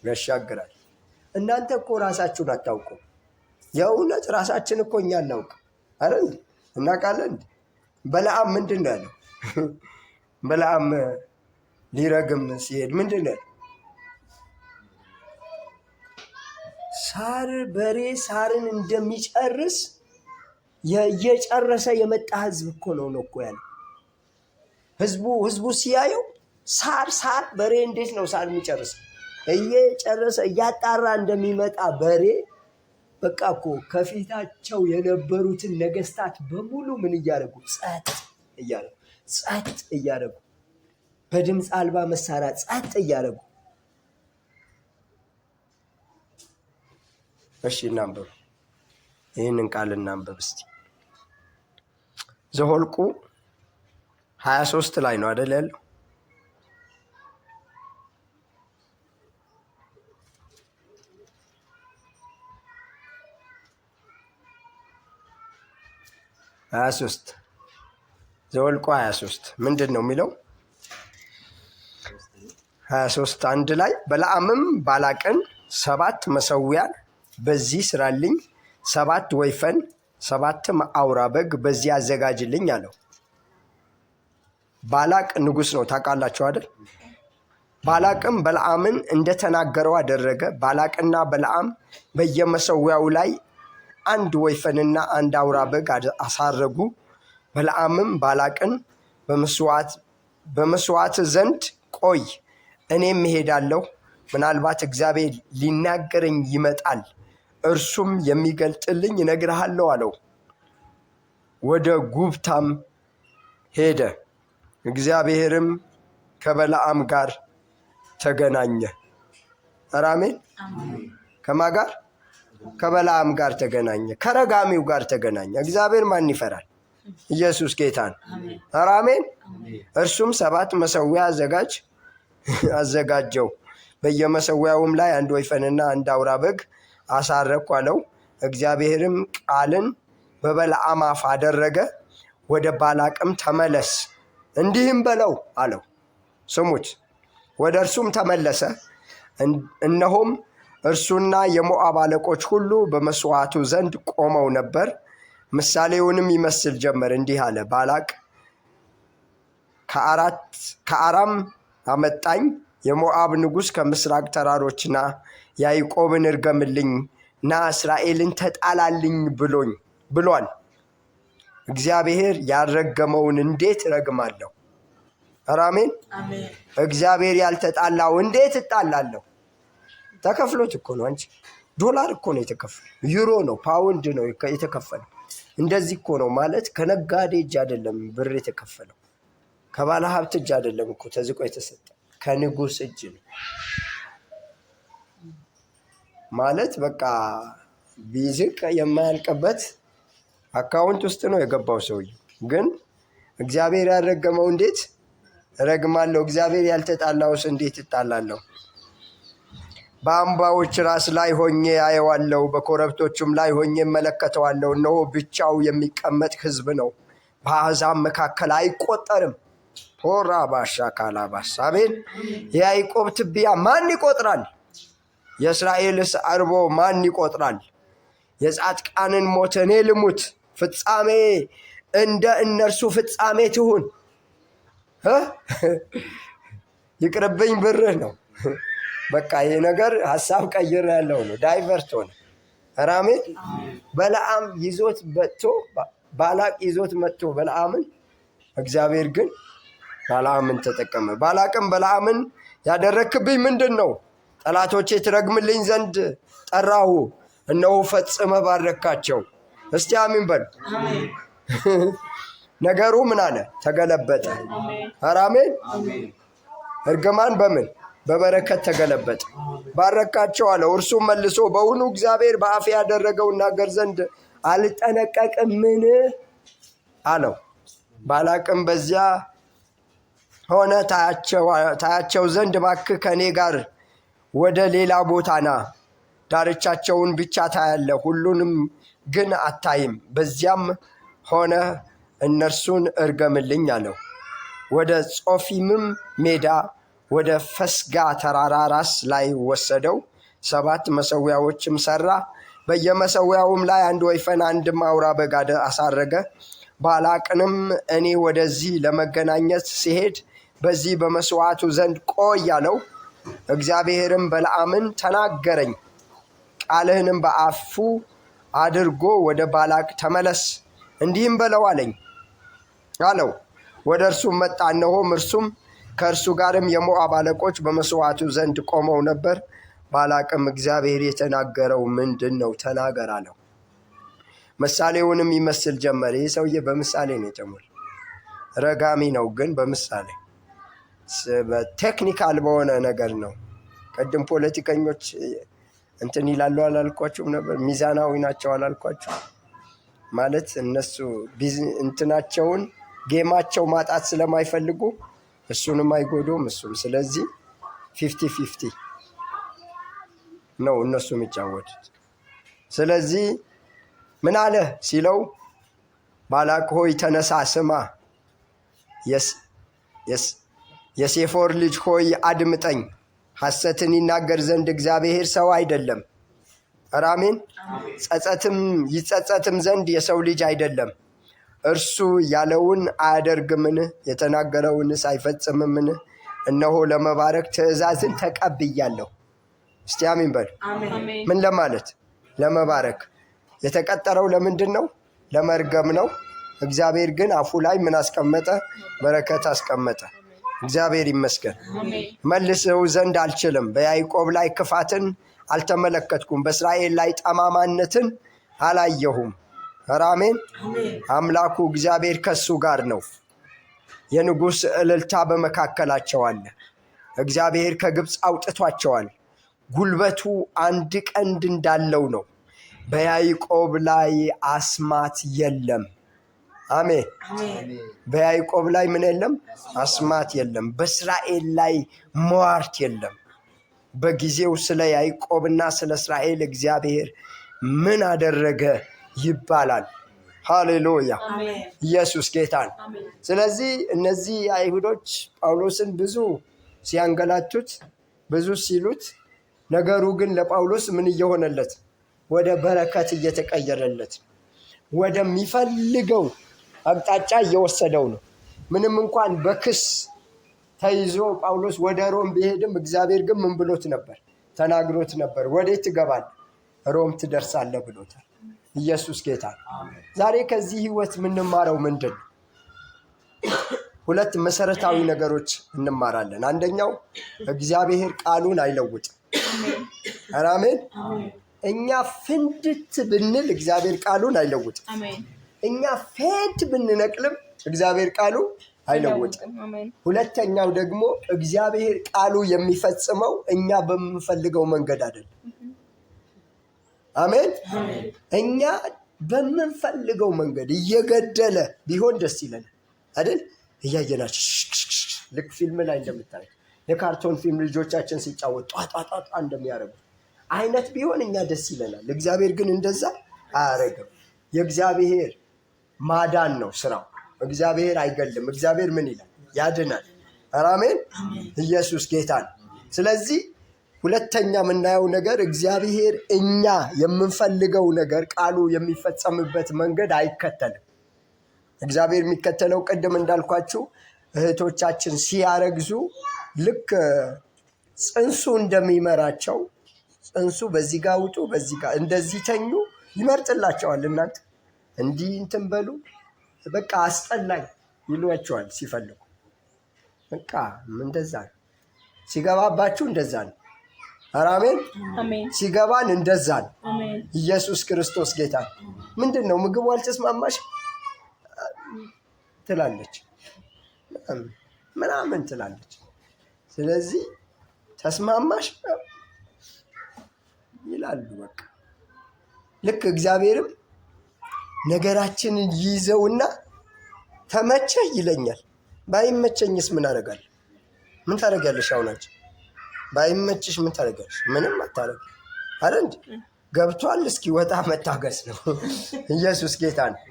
ያሻግራል። እናንተ እኮ ራሳችሁን አታውቁም። የእውነት ራሳችን እኮ እኛ እናውቅ አይደል? እናውቃለን። በለዓም ምንድን ነው ያለው? በለዓም ሊረግም ሲሄድ ምንድን ነው ሳር በሬ ሳርን እንደሚጨርስ እየጨረሰ የመጣ ህዝብ እኮ ነው እኮ ያለው። ህዝቡ ሲያየው ሳር በሬ እንዴት ነው ሳር የሚጨርሰው? እየጨረሰ እያጣራ እንደሚመጣ በሬ በቃ እኮ ከፊታቸው የነበሩትን ነገስታት በሙሉ ምን እያደረጉ ጸጥ እያደረጉ በድምፅ አልባ መሳሪያ ጸጥ እያደረጉ። እሺ እናንብብ፣ ይህንን ቃል እናንብብ እስቲ። ዘኍልቍ 23 ላይ ነው አይደል ያለው? ዘኍልቍ 23 ምንድን ነው የሚለው? 23 1 ላይ በለዓምም ባላቅን 7 መሠዊያን በዚህ ስራልኝ፣ 7 ወይፈን 7 አውራ በግ በዚህ አዘጋጅልኝ አለው። ባላቅ ንጉሥ ነው ታውቃላችሁ አይደል? ባላቅም በለዓምን እንደተናገረው አደረገ። ባላቅና በለዓም በየመሠዊያው ላይ 1 ወይፈንና 1 አውራ በግ አሳረጉ። በለዓምም ባላቅን በመስዋዕት ዘንድ ቆይ፣ እኔም እሄዳለሁ፣ ምናልባት እግዚአብሔር ሊናገረኝ ይመጣል፣ እርሱም የሚገልጥልኝ እነግርሃለሁ አለው። ወደ ጉብታም ሄደ። እግዚአብሔርም ከበለዓም ጋር ተገናኘ። አሜን። ከማን ጋር? ከበለዓም ጋር ተገናኘ፣ ከረጋሚው ጋር ተገናኘ። እግዚአብሔር ማን ይፈራል? ኢየሱስ ጌታ ነው። አሜን። እርሱም 7 መሠዊያ አዘጋጀው፣ በየመሠዊያውም ላይ 1 ወይፈንና 1 አውራ በግ አሳረግኩ አለው። እግዚአብሔርም ቃልን በበለዓም አፍ አደረገ። ወደ ባላቅም ተመለስ እንዲህም በለው አለው። ስሙት። ወደ እርሱም ተመለሰ፣ እነሆም እርሱና የሞዓብ አለቆች ሁሉ በመስዋዕቱ ዘንድ ቆመው ነበር። ምሳሌውንም ይመስል ጀመር፣ እንዲህ አለ። ባላቅ ከአራም አመጣኝ፣ የሞዓብ ንጉሥ ከምስራቅ ተራሮችና ያዕቆብን እርገምልኝ ና እስራኤልን ተጣላልኝ ብሏል። እግዚአብሔር ያልረገመውን እንዴት እረግማለሁ? አሜን። እግዚአብሔር ያልተጣላው እንዴት እጣላለሁ? ተከፍሎት እኮ ነው። አንቺ ዶላር እኮ ነው የተከፈለው፣ ዩሮ ነው፣ ፓውንድ ነው የተከፈለው። እንደዚህ እኮ ነው ማለት። ከነጋዴ እጅ አይደለም ብር የተከፈለው፣ ከባለ ሀብት እጅ አይደለም እኮ ተዝቆ የተሰጠ፣ ከንጉሥ እጅ ነው ማለት። በቃ ቢዝቅ የማያልቅበት አካውንት ውስጥ ነው የገባው ሰውዬው። ግን እግዚአብሔር ያልረገመው እንዴት እረግማለሁ? እግዚአብሔር ያልተጣላውስ እንዴት እጣላለሁ? በአምባዎች ራስ ላይ ሆኜ አየዋለሁ፣ በኮረብቶቹም ላይ ሆኜ እመለከተዋለሁ። እነሆ ብቻው የሚቀመጥ ሕዝብ ነው፣ በአሕዛብ መካከል አይቆጠርም። ፖራ ባሻ ካላባስ። አሜን። የያዕቆብ ትቢያ ማን ይቆጥራል? የእስራኤልስ አርቦ ማን ይቆጥራል? የጻድቃንን ሞት እኔ ልሙት፣ ፍጻሜ እንደ እነርሱ ፍጻሜ ትሁን። ይቅርብኝ ብርህ ነው። በቃ ይሄ ነገር ሀሳብ ቀይር ያለው ነው። ዳይቨርት ሆነ። አሜን። በለዓም ይዞት መጥቶ ባላቅ ይዞት መጥቶ በለዓምን፣ እግዚአብሔር ግን ባላምን ተጠቀመ። ባላቅም በለዓምን ያደረክብኝ ምንድን ነው? ጠላቶቼ ትረግምልኝ ዘንድ ጠራሁ፣ እነሆ ፈጽመ ባረካቸው። እስቲ አሜን በል። ነገሩ ምን አለ? ተገለበጠ። አሜን። እርግማን በምን? በበረከት ተገለበጠ። ባረካቸው አለው። እርሱም መልሶ በውኑ እግዚአብሔር በአፌ ያደረገው እናገር ዘንድ አልጠነቀቅምን አለው። ባላቅም በዚያ ሆነ ታያቸው ዘንድ እባክህ ከእኔ ጋር ወደ ሌላ ቦታ ና፣ ዳርቻቸውን ብቻ ታያለህ፣ ሁሉንም ግን አታይም። በዚያም ሆነ እነርሱን እርገምልኝ አለው። ወደ ጾፊምም ሜዳ ወደ ፈስጋ ተራራ ራስ ላይ ወሰደው። 7 መሠዊያዎችም ሠራ። በየመሠዊያውም ላይ 1 ወይፈን 1 አውራ በግ አሳረገ። ባላቅንም እኔ ወደዚህ ለመገናኘት ሲሄድ በዚህ በመስዋዕቱ ዘንድ ቆይ አለው። እግዚአብሔርም በለዓምን ተናገረኝ፣ ቃልህንም በአፉ አድርጎ ወደ ባላቅ ተመለስ፣ እንዲህም በለው አለው። ወደ እርሱም መጣ፣ እነሆም እርሱም ከእርሱ ጋርም የሞዓብ አለቆች በመስዋዕቱ ዘንድ ቆመው ነበር። ባላቅም እግዚአብሔር የተናገረው ምንድን ነው? ተናገር አለው። ምሳሌውንም ይመስል ጀመር። ይህ ሰውዬ በምሳሌ ነው የጨመረው። ረጋሚ ነው ግን በምሳሌ በቴክኒካል በሆነ ነገር ነው። ቀደም ፖለቲከኞች እንትን ይላሉ አላልኳችሁም ነበር? ሚዛናዊ ናቸው አላልኳችሁ? ማለት እነሱ እንትናቸውን ጌማቸው ማጣት ስለማይፈልጉ እሱንም አይጎዱም እሱም። ስለዚህ 50-50 ነው እነሱ የሚጫወቱት። ስለዚህ ምን አለ ሲለው ባላቅ ሆይ ተነሳ፣ ስማ፣ የሴፎር ልጅ ሆይ አድምጠኝ። ሐሰትን ይናገር ዘንድ እግዚአብሔር ሰው አይደለም። አሜን። ይጸጸትም ዘንድ የሰው ልጅ አይደለም። እርሱ ያለውን አያደርግምን? የተናገረውንስ አይፈጽምምን? እነሆ ለመባረክ ትእዛዝን ተቀብያለሁ። እስቲ አሜን በሉ። ምን ለማለት? ለመባረክ። የተቀጠረው ለምንድን ነው? ለመርገም ነው። እግዚአብሔር ግን አፉ ላይ ምን አስቀመጠ? በረከት አስቀመጠ። እግዚአብሔር ይመስገን። መልሰው ዘንድ አልችልም። በያዕቆብ ላይ ክፋትን አልተመለከትኩም፣ በእስራኤል ላይ ጠማማነትን አላየሁም። አሜን። አምላኩ እግዚአብሔር ከሱ ጋር ነው። የንጉሥ እልልታ በመካከላቸው አለ። እግዚአብሔር ከግብፅ አውጥቷቸዋል። ጉልበቱ አንድ ቀንድ እንዳለው ነው። በያዕቆብ ላይ አስማት የለም። አሜን። በያዕቆብ ላይ ምን የለም? አስማት የለም። በእስራኤል ላይ ሟርት የለም። በጊዜው ስለ ያዕቆብና ስለ እስራኤል እግዚአብሔር ምን አደረገ ይባላል። ሃሌሉያ! ኢየሱስ ጌታ ነው። ስለዚህ እነዚህ አይሁዶች ጳውሎስን ብዙ ሲያንገላቱት፣ ብዙ ሲሉት፣ ነገሩ ግን ለጳውሎስ ምን እየሆነለት? ወደ በረከት እየተቀየረለት፣ ወደሚፈልገው አቅጣጫ እየወሰደው ነው። ምንም እንኳን በክስ ተይዞ ጳውሎስ ወደ ሮም ቢሄድም እግዚአብሔር ግን ምን ብሎት ነበር? ተናግሮት ነበር። ወዴት ትገባለህ? ሮም ትደርሳለህ ብሎታል። ኢየሱስ ጌታ። ዛሬ ከዚህ ህይወት የምንማረው ምንድን ነው? ሁለት መሰረታዊ ነገሮች እንማራለን። አንደኛው እግዚአብሔር ቃሉን አይለውጥም። አሜን። እኛ ፍንድት ብንል እግዚአብሔር ቃሉን አይለውጥም። እኛ ፌንት ብንነቅልም እግዚአብሔር ቃሉ አይለውጥም። ሁለተኛው ደግሞ እግዚአብሔር ቃሉ የሚፈጽመው እኛ በምንፈልገው መንገድ አይደለም። አሜን። እኛ በምንፈልገው መንገድ እየገደለ ቢሆን ደስ ይለናል አይደል? እያየናቸው ልክ ፊልም ላይ እንደምታዩት የካርቶን ፊልም ልጆቻችን ሲጫወቱ ጧጧጧ እንደሚያደርጉት አይነት ቢሆን እኛ ደስ ይለናል። እግዚአብሔር ግን እንደዛ አያደርግም። የእግዚአብሔር ማዳን ነው ስራው። እግዚአብሔር አይገልም። እግዚአብሔር ምን ይላል? ያድናል። አሜን። ኢየሱስ ጌታ ነው። ስለዚህ ሁለተኛ የምናየው ነገር እግዚአብሔር እኛ የምንፈልገው ነገር ቃሉ የሚፈጸምበት መንገድ አይከተልም። እግዚአብሔር የሚከተለው ቅድም እንዳልኳችሁ እህቶቻችን ሲያረግዙ ልክ ጽንሱ እንደሚመራቸው ጽንሱ በዚህ ጋር ውጡ፣ በዚህ ጋር እንደዚህ ተኙ ይመርጥላቸዋል። እናንተ እንዲህ እንትን በሉ በቃ አስጠላኝ ይሏቸዋል ሲፈልጉ። በቃ እንደዛ ነው። ሲገባባችሁ እንደዛ ነው። አሜን። ሲገባን እንደዛ ነው። ኢየሱስ ክርስቶስ ጌታ። ምንድን ነው ምግቡ አልተስማማሽ ትላለች ምናምን ትላለች። ስለዚህ ተስማማሽ ይላሉ። በቃ ልክ እግዚአብሔርም ነገራችንን ይዘውና ተመቸህ ይለኛል። ባይመቸኝስ ምን አደርጋለሁ? ምን ታደርጊያለሽ? አሁናችሁ ባይመችሽ ምን ታደርጊያለሽ? ምንም አታደርጊ አይደል? ገብቷል። እስኪ ወጣ መታገስ ነው። ኢየሱስ ጌታ ነው።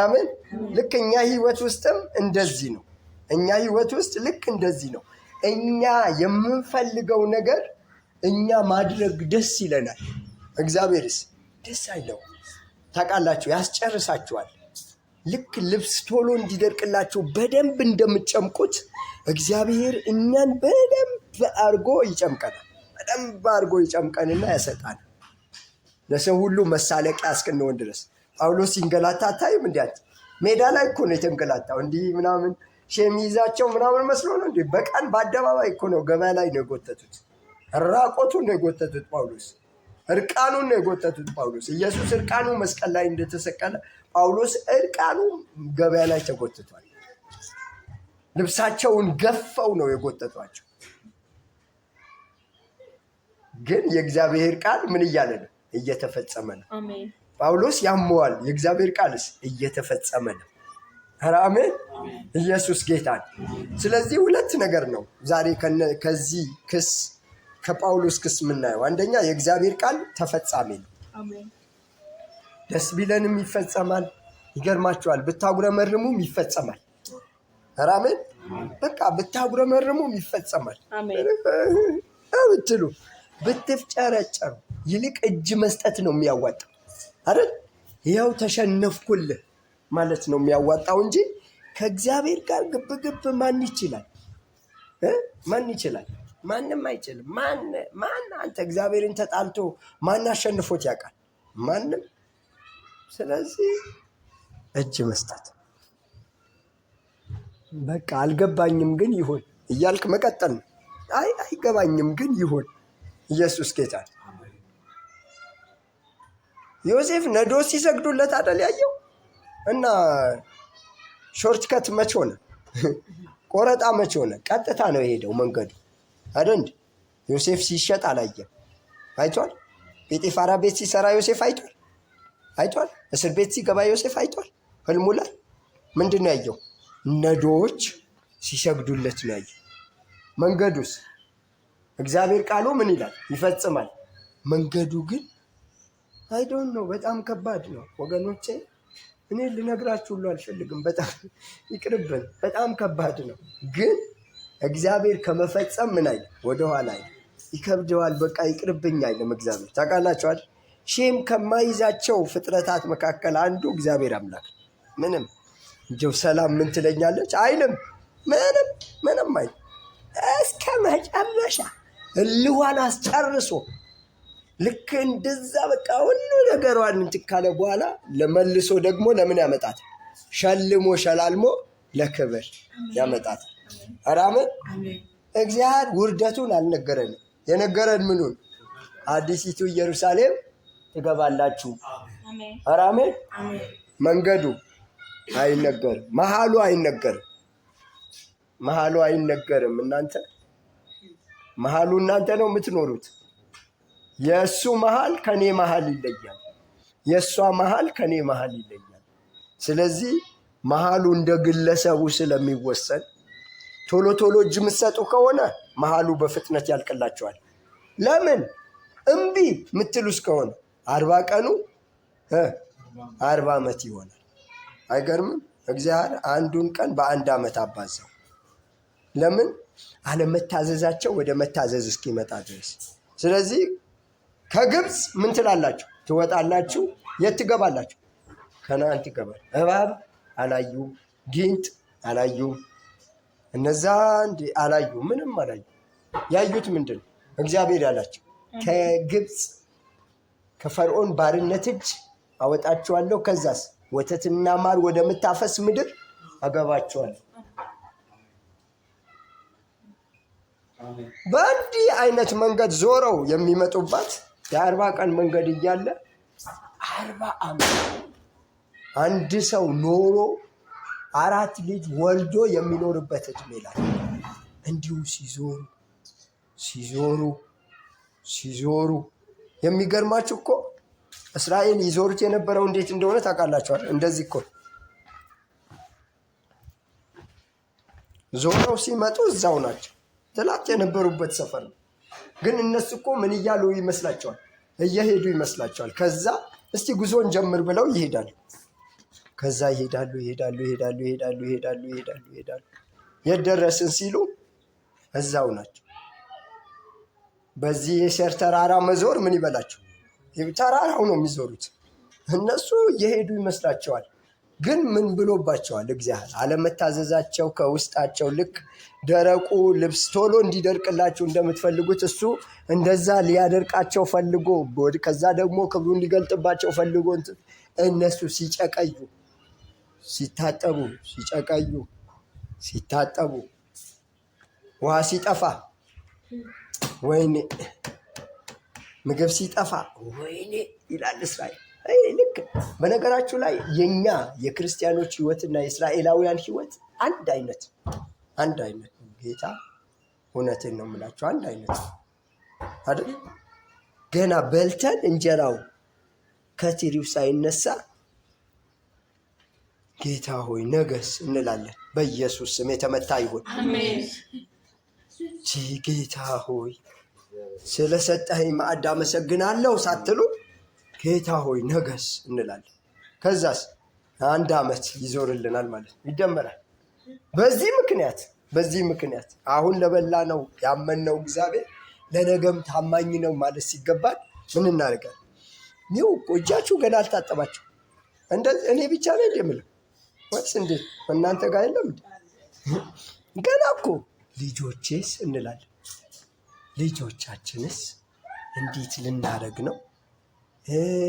አሜን። ልክ እኛ ህይወት ውስጥም እንደዚህ ነው። እኛ ህይወት ውስጥ ልክ እንደዚህ ነው። እኛ የምንፈልገው ነገር እኛ ማድረግ ደስ ይለናል። እግዚአብሔርስ ደስ አይለው። ታውቃላችሁ፣ ያስጨርሳችኋል። ልክ ልብስ ቶሎ እንዲደርቅላቸው በደንብ እንደምጨምቁት እግዚአብሔር እኛን በደንብ አድርጎ ይጨምቀናል። በደንብ አድርጎ ይጨምቀንና ያሰጣል ለሰው ሁሉ መሳለቂያ እስክንሆን ድረስ። ጳውሎስ ሲንገላታ አታይም? እንዲያት ሜዳ ላይ እኮ ነው የተንገላታው። እንዲህ ምናምን ሸሚዛቸው ምናምን መስሎ ነው እንዴ? በቀን በአደባባይ እኮ ነው ገበያ ላይ ነው የጎተቱት። ራቆቱን ነው የጎተቱት ጳውሎስ። እርቃኑን ነው የጎተቱት ጳውሎስ። ኢየሱስ እርቃኑ መስቀል ላይ እንደተሰቀለ ጳውሎስ እርቃኑ ገበያ ላይ ተጎትቷል። ልብሳቸውን ገፈው ነው የጎተቷቸው። ግን የእግዚአብሔር ቃል ምን እያለ ነው? እየተፈጸመ ነው። ጳውሎስ ያመዋል፣ የእግዚአብሔር ቃልስ እየተፈጸመ ነው። ኧረ አሜን። ኢየሱስ ጌታ ነው። ስለዚህ ሁለት ነገር ነው ዛሬ ከዚህ ክስ ከጳውሎስ ክስ የምናየው። አንደኛ የእግዚአብሔር ቃል ተፈጻሚ ነው። ደስ ቢለንም ይፈጸማል። ይገርማችኋል፣ ብታጉረመርሙም ይፈጸማል። ኧረ አሜን። በቃ ብታጉረመርሙም ይፈጸማል ብትሉ ብትፍጨረጨሩ ይልቅ እጅ መስጠት ነው የሚያዋጣው አይደል? ይኸው ተሸነፍኩልህ ማለት ነው የሚያዋጣው እንጂ ከእግዚአብሔር ጋር ግብግብ ማን ይችላል? ማን ይችላል? ማንም አይችልም። ማን አንተ እግዚአብሔርን ተጣልቶ ማን አሸንፎት ያውቃል? ማንም። ስለዚህ እጅ መስጠት በቃ አልገባኝም ግን ይሁን እያልክ መቀጠል ነው። አይገባኝም ግን ይሁን። ኢየሱስ ጌታ። ዮሴፍ ነዶስ ሲሰግዱለት አይደል ያየው? እና ሾርትከት መች ሆነ? ቆረጣ መች ሆነ? ቀጥታ ነው የሄደው መንገዱ አይደል? ዮሴፍ ሲሸጥ አላየም። አይቷል። ጴጤፋራ ቤት ሲሰራ ዮሴፍ አይቷል። እስር ቤት ሲገባ ዮሴፍ አይቷል። ህልሙ ላይ ምንድን ነው ያየው? ነዶዎች ሲሰግዱለት ነው ያየው። መንገዱስ እግዚአብሔር ቃሉ ምን ይላል? ይፈጽማል። መንገዱ ግን አይዶን ነው። በጣም ከባድ ነው ወገኖቼ። እኔ ልነግራችሁ ሁሉ አልፈልግም። በጣም ይቅርብን። በጣም ከባድ ነው። ግን እግዚአብሔር ከመፈጸም ምን አይል ወደኋላ አይል። ይከብደዋል። በቃ ይቅርብኝ አይልም እግዚአብሔር። ታውቃላችኋል። ሼም ከማይዛቸው ፍጥረታት መካከል አንዱ እግዚአብሔር አምላክ። ምንም እንጀው ሰላም ምን ትለኛለች አይልም። ምንም አይል። እስከ መጨረሻ እልዋን አስጨርሶ ልክ እንደዛ በቃ ሁሉ ነገሯን እንትን ካለ በኋላ ለመልሶ ደግሞ ለምን ያመጣት? ሸልሞ ሸላልሞ ለክብር ያመጣት። አራምን እግዚአብሔር ውርደቱን አልነገረንም። የነገረን ምኑን? አዲሲቱ ኢየሩሳሌም ትገባላችሁ። አራምን መንገዱ አይነገርም፣ መሃሉ አይነገርም። እናንተ መሃሉ እናንተ ነው የምትኖሩት። የእሱ መሃል ከኔ መሃል ይለያል። የእሷ መሃል ከኔ መሃል ይለያል። ስለዚህ መሃሉ እንደ ግለሰቡ ስለሚወሰን ቶሎ እጅ የምትሰጡ ከሆነ መሃሉ በፍጥነት ያልቅላቸዋል። ለምን እምቢ የምትሉስ ከሆነ 40 ቀኑ 40 ዓመት ይሆናል። አይገርምም? እግዚአብሔር አንዱን ቀን በ1 ዓመት አባዛው። ለምን? አለመታዘዛቸው ወደ መታዘዝ እስኪመጣ ድረስ። ስለዚህ ከግብፅ ምን ትላላችሁ? ትወጣላችሁ። የት ትገባላችሁ? ከነዓን ትገባል። እባብ አላዩም፣ ጊንጥ አላዩም፣ እነዛ አላዩም፣ ምንም አላዩ። ያዩት ምንድን ነው? እግዚአብሔር ያላቸው ከግብፅ ከፈርዖን ባርነት እጅ አወጣችኋለሁ፣ ከዛስ ወተትና ማር ወደምታፈስ ምድር አገባችኋለሁ። በእንዲህ አይነት መንገድ ዞረው የሚመጡባት የ40 ቀን መንገድ እያለ 40 ዓመት አንድ ሰው ኖሮ 4 ልጅ ወልዶ የሚኖርበት እድሜ ላይ እንዲሁ ሲዞሩ የሚገርማችሁ እኮ እስራኤል ይዞሩት የነበረው እንዴት እንደሆነ ታውቃላችኋል? እንደዚህ እኮ ዞረው ሲመጡ እዛው ናቸው። ትላንት የነበሩበት ሰፈር ነው። ግን እነሱ እኮ ምን እያሉ ይመስላቸዋል? እየሄዱ ይመስላቸዋል። ከዛ እስቲ ጉዞን ጀምር ብለው ይሄዳሉ። ከዛ ይሄዳሉ። የት ደረስን ሲሉ እዛው ናቸው። በዚህ የሴር ተራራ መዞር ምን ይበላቸው? ተራራው ነው የሚዞሩት። እነሱ እየሄዱ ይመስላቸዋል። ግን ምን ብሎባቸዋል? እግዚአብሔር አለመታዘዛቸው ከውስጣቸው ልክ ደረቁ ልብስ ቶሎ እንዲደርቅላችሁ እንደምትፈልጉት እሱ እንደዛ ሊያደርቃቸው ፈልጎ ከዛ ደግሞ ክብሩን ሊገልጥባቸው ፈልጎ እነሱ ሲጨቀዩ ሲታጠቡ ሲጨቀዩ ሲታጠቡ ውሃ ሲጠፋ ወይኔ ምግብ ሲጠፋ ወይኔ ይላል እስራኤል። ልክ በነገራችሁ ላይ የኛ የክርስቲያኖች ህይወትና የእስራኤላውያን ህይወት አንድ አይነት ጌታ እውነትን ነው የምላችሁ አንድ አይነት አይደል? ገና በልተን እንጀራው ከትሪው ሳይነሳ ጌታ ሆይ ነገስ እንላለን። በኢየሱስ ስም የተመታ ይሁን። አሜን። ጌታ ሆይ ስለሰጠኸኝ ማዕድ አመሰግናለሁ ሳትሉ ጌታ ሆይ ነገስ እንላለን። ከዛስ 1 ዓመት ይዞርልናል ማለት ነው፣ ይደመራል። በዚህ ምክንያት አሁን ለበላ ነው ያመንነው እግዚአብሔር ለነገም ታማኝ ነው ማለት ሲገባል ምን እናደርጋለን? ይኸው እጃችሁ ገና አልታጠባችሁ እኔ ብቻ ነኝ እንደምለው ወይስ እንዴት እናንተ ጋር የለም? ገና እኮ ልጆቼስ እንላለን። ልጆቻችንስ እንዴት ልናደርግ ነው?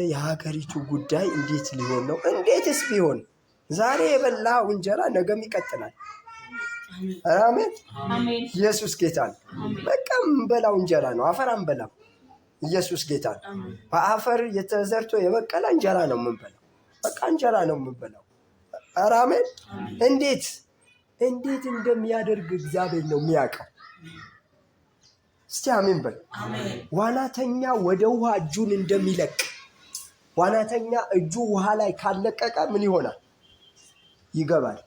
የሀገሪቱ ጉዳይ እንዴት ሊሆን ነው? እንዴትስ ቢሆን ዛሬ የበላው እንጀራ ነገም ይቀጥላል። አሜን። ኢየሱስ ጌታ ነው። በቃ የምንበላው እንጀራ ነው፣ አፈር አንበላም። ኢየሱስ ጌታ ነው። በአፈር የተዘርቶ የበቀለ እንጀራ ነው የምንበላው። በቃ እንጀራ ነው የምንበላው። አሜን። እንዴት እንደሚያደርግ እግዚአብሔር ነው የሚያውቀው። እስቲ አሜን በል። ዋናተኛ ወደ ውሃ እጁን እንደሚለቅ ዋናተኛ እጁ ውሃ ላይ ካለቀቀ ምን ይሆናል? ይገባል።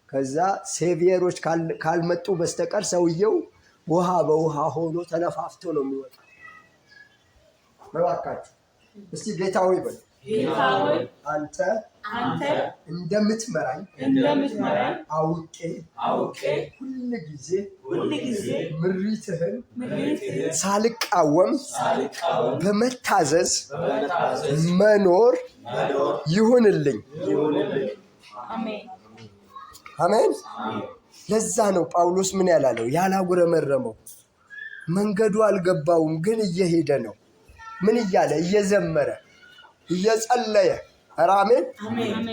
ከዛ ሴቪየሮች ካልመጡ በስተቀር ሰውየው ውሃ በውሃ ሆኖ ተነፋፍቶ ነው የሚወጣው። እባካችሁ እስቲ ጌታ ሆይ በል። አንተ እንደምትመራኝ አውቄ ሁልጊዜ ምሪትህን ሳልቃወም በመታዘዝ መኖር ይሁንልኝ። አሜን። ለዛ ነው ጳውሎስ ምን ያላለው ያላጉረመረመው። መንገዱ አልገባውም፣ ግን እየሄደ ነው። ምን እያለ? እየዘመረ እየጸለየ። አሜን።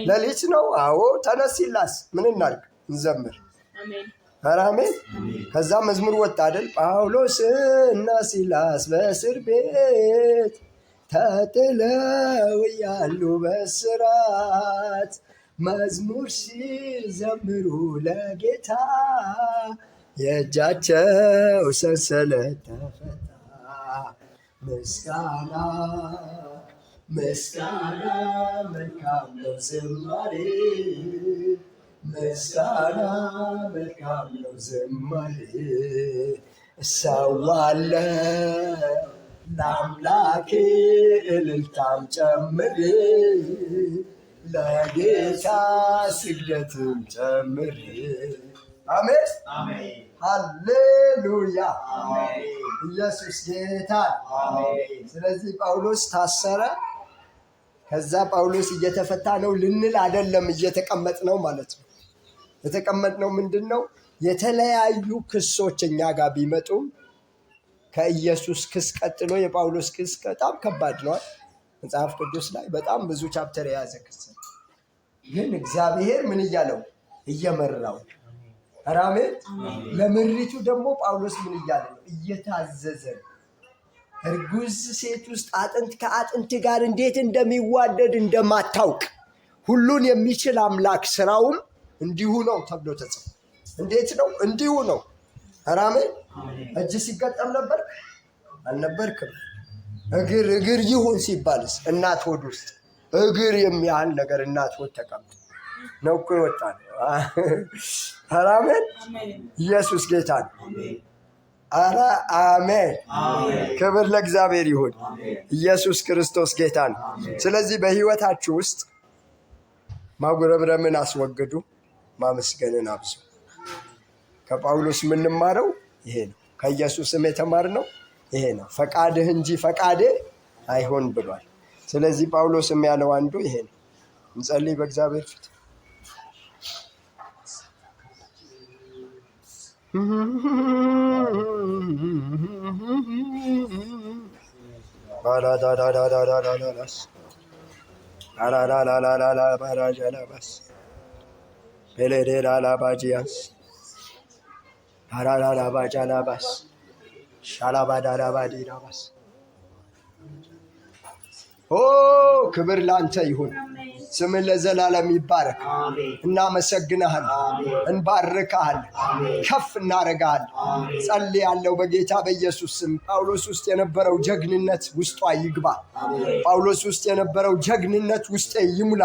ሌሊት ነው። አዎ ተነስ ሲላስ ምን እናድርግ? እንዘምር። አሜን። ከዛ መዝሙር ወጣ አይደል? ጳውሎስ እና ሲላስ በእስር ቤት ተጥለው ያሉ በእስራት መዝሙር ሲዘምሩ ለጌታ የእጃቸው ሰንሰለት ተፈታ። ምስጋና መልካም ነው ዝማሬ፣ ምስጋና መልካም ነው ዝማሬ። እሰዋለሁ ለአምላኬ እልልታም ጨምሬ፣ ለጌታ ስግደትም ጨምሬ። አሜን። ሃሌሉያ። ኢየሱስ ጌታ። ስለዚህ ጳውሎስ ታሰረ። ከዛ ጳውሎስ እየተፈታ ነው ልንል አይደለም፣ እየተቀመጥ ነው ማለት ነው። የተቀመጥነው ምንድን ነው? የተለያዩ ክሶች እኛ ጋር ቢመጡም ከኢየሱስ ክስ ቀጥሎ የጳውሎስ ክስ በጣም ከባድ ነው። መጽሐፍ ቅዱስ ላይ በጣም ብዙ ቻፕተር የያዘ ክስ፣ ግን እግዚአብሔር ምን እያለው? እየመራው። አሜን። ለምሪቱ ደግሞ ጳውሎስ ምን እያለ ነው? እየታዘዘ። እርጉዝ ሴት ውስጥ አጥንት ከአጥንት ጋር እንዴት እንደሚዋደድ እንደማታውቅ ሁሉን የሚችል አምላክ ስራውም እንዲሁ ነው ተብሎ ተጽፎ። እንዴት ነው? እንዲሁ ነው። አሜን። እጅ ሲገጠም ነበር አልነበርክም? እግር ይሁን ሲባልስ እናት ሆድ ውስጥ እግር የሚያህል ነገር እናት ሆድ ተቀምጦ ነው እኮ ይወጣል። አሜን። ኢየሱስ ጌታ ነው። አሜን። ክብር ለእግዚአብሔር ይሁን። ኢየሱስ ክርስቶስ ጌታ ነው። ስለዚህ በህይወታችሁ ውስጥ ማጉረምረምን አስወግዱ፣ ማመስገንን አብዙ። ከጳውሎስ የምንማረው ይሄ ነው። ከኢየሱስም የተማርነው ይሄ ነው። ፈቃድህ እንጂ ፈቃዴ አይሆን ብሏል። ስለዚህ ጳውሎስም ያለው አንዱ ይሄ ነው። እንጸልይ በእግዚአብሔር ፊት። ክብር ላንተ ይሁን። ስምህ ለዘላለም ይባረክ። እናመሰግንሃለን፣ እንባርክሃለን፣ ከፍ እናደርግሃለን። ጸልያለሁ በጌታ በኢየሱስ ስም። ጳውሎስ ውስጥ የነበረው ጀግንነት ውስጧ ይግባ። ጳውሎስ ውስጥ የነበረው ጀግንነት ውስጤ ይሙላ።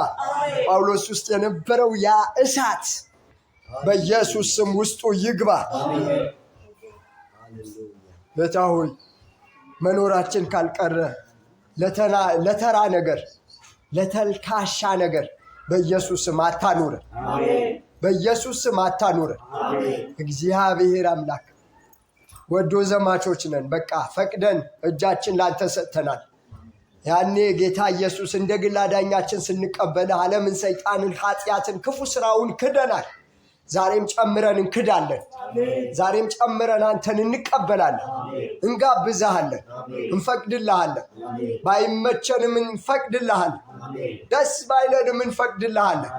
ጳውሎስ ውስጥ የነበረው ያ እሳት በኢየሱስ ስም ውስጡ ይግባ። ጌታ ሆይ መኖራችን ካልቀረ ለተራ ነገር፣ ለተልካሻ ነገር በኢየሱስ ስም አታኑረን። በኢየሱስ ስም አታኑረን። እግዚአብሔር አምላክ ወዶ ዘማቾች ነን። በቃ ፈቅደን እጃችን ላንተ ሰጥተናል። ያኔ ጌታ ኢየሱስ እንደ ግል አዳኛችን ስንቀበልህ ዓለምን፣ ሰይጣንን፣ ኃጢአትን፣ ክፉ ስራውን ክደናል። ዛሬም ጨምረን እንክዳለን። ዛሬም ጨምረን አንተን እንቀበላለን፣ እንጋብዛሃለን፣ እንፈቅድልሃለን። ባይመቸንም እንፈቅድልሃለን፣ ደስ ባይለንም እንፈቅድልሃለን።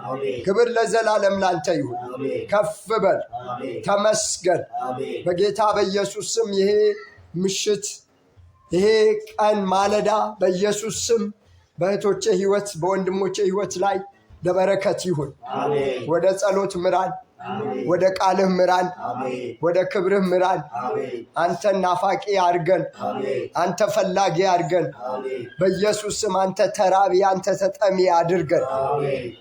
ክብር ለዘላለም ላንተ ይሁን። ከፍ በል፣ ተመስገን። በጌታ በኢየሱስ ስም ይሄ ምሽት፣ ይሄ ቀን ማለዳ በኢየሱስ ስም በእህቶቼ ሕይወት፣ በወንድሞቼ ሕይወት ላይ ለበረከት ይሁን። ወደ ጸሎት ምራን፣ ወደ ቃልህ ምራን፣ ወደ ክብርህ ምራን። አንተን ናፋቂ አድርገን፣ አንተ ፈላጊ አድርገን። በኢየሱስ ስም አንተ ተራቢ፣ አንተ ተጠሚ አድርገን።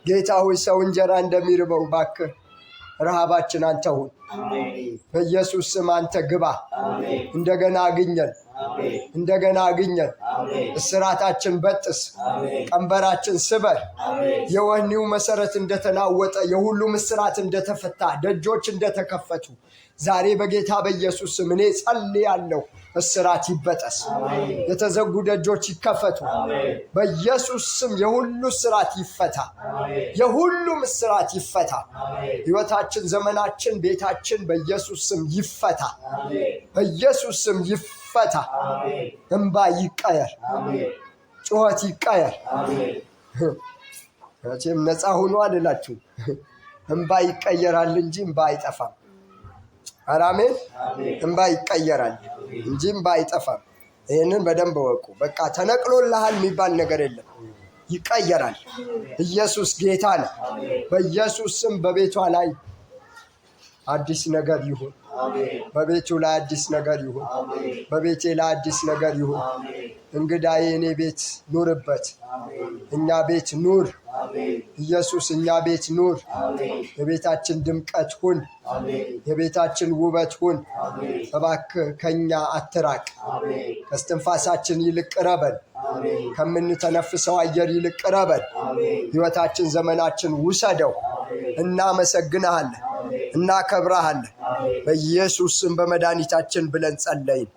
ጌታ ሆይ ሰው እንጀራ እንደሚርበው እባክህ ረሃባችን አንተ ሁን። በኢየሱስ ስም አንተ ግባ። እንደገና አግኘን፣ እንደገና አግኘን። እስራታችን በጥስ፣ ቀንበራችን ስበር። የወህኒው መሰረት እንደተናወጠ፣ የሁሉም እስራት እንደተፈታ፣ ደጆች እንደተከፈቱ ዛሬ በጌታ በኢየሱስ ስም እኔ ጸልያለሁ። እስራት ይበጠስ፣ የተዘጉ ደጆች ይከፈቱ። በኢየሱስ ስም የሁሉ እስራት ይፈታ፣ የሁሉም እስራት ይፈታ። ሕይወታችን፣ ዘመናችን፣ ቤታችን በኢየሱስ ስም ይፈታ፣ በኢየሱስ ስም ይፈታ። እንባ ይቀየር፣ ጩኸት ይቀየር። መቼም ነፃ ሆኖ አልላችሁ። እንባ ይቀየራል እንጂ እንባ አይጠፋም። አሜን። እንባ ይቀየራል እንጂ እንባ አይጠፋም። ይህንን በደንብ ወቁ። በቃ ተነቅሎልሃል የሚባል ነገር የለም፣ ይቀየራል። ኢየሱስ ጌታ ነው። በኢየሱስ ስም በቤቷ ላይ አዲስ ነገር ይሁን። በቤቱ ላይ አዲስ ነገር ይሁን። በቤቴ ላይ አዲስ ነገር ይሁን። እንግዳዬ እኔ ቤት ኑርበት፣ እኛ ቤት ኑር። ኢየሱስ እኛ ቤት ኑር። የቤታችን ድምቀት ሁን፣ የቤታችን ውበት ሁን። እባክህ ከኛ አትራቅ። ከስትንፋሳችን ይልቅ ቅረበን፣ ከምንተነፍሰው አየር ይልቅ ቅረበን። ሕይወታችን፣ ዘመናችን ውሰደው። እናመሰግንሃለን፣ እናከብረሃለን። በኢየሱስ ስም በመድኃኒታችን ብለን ጸለይን።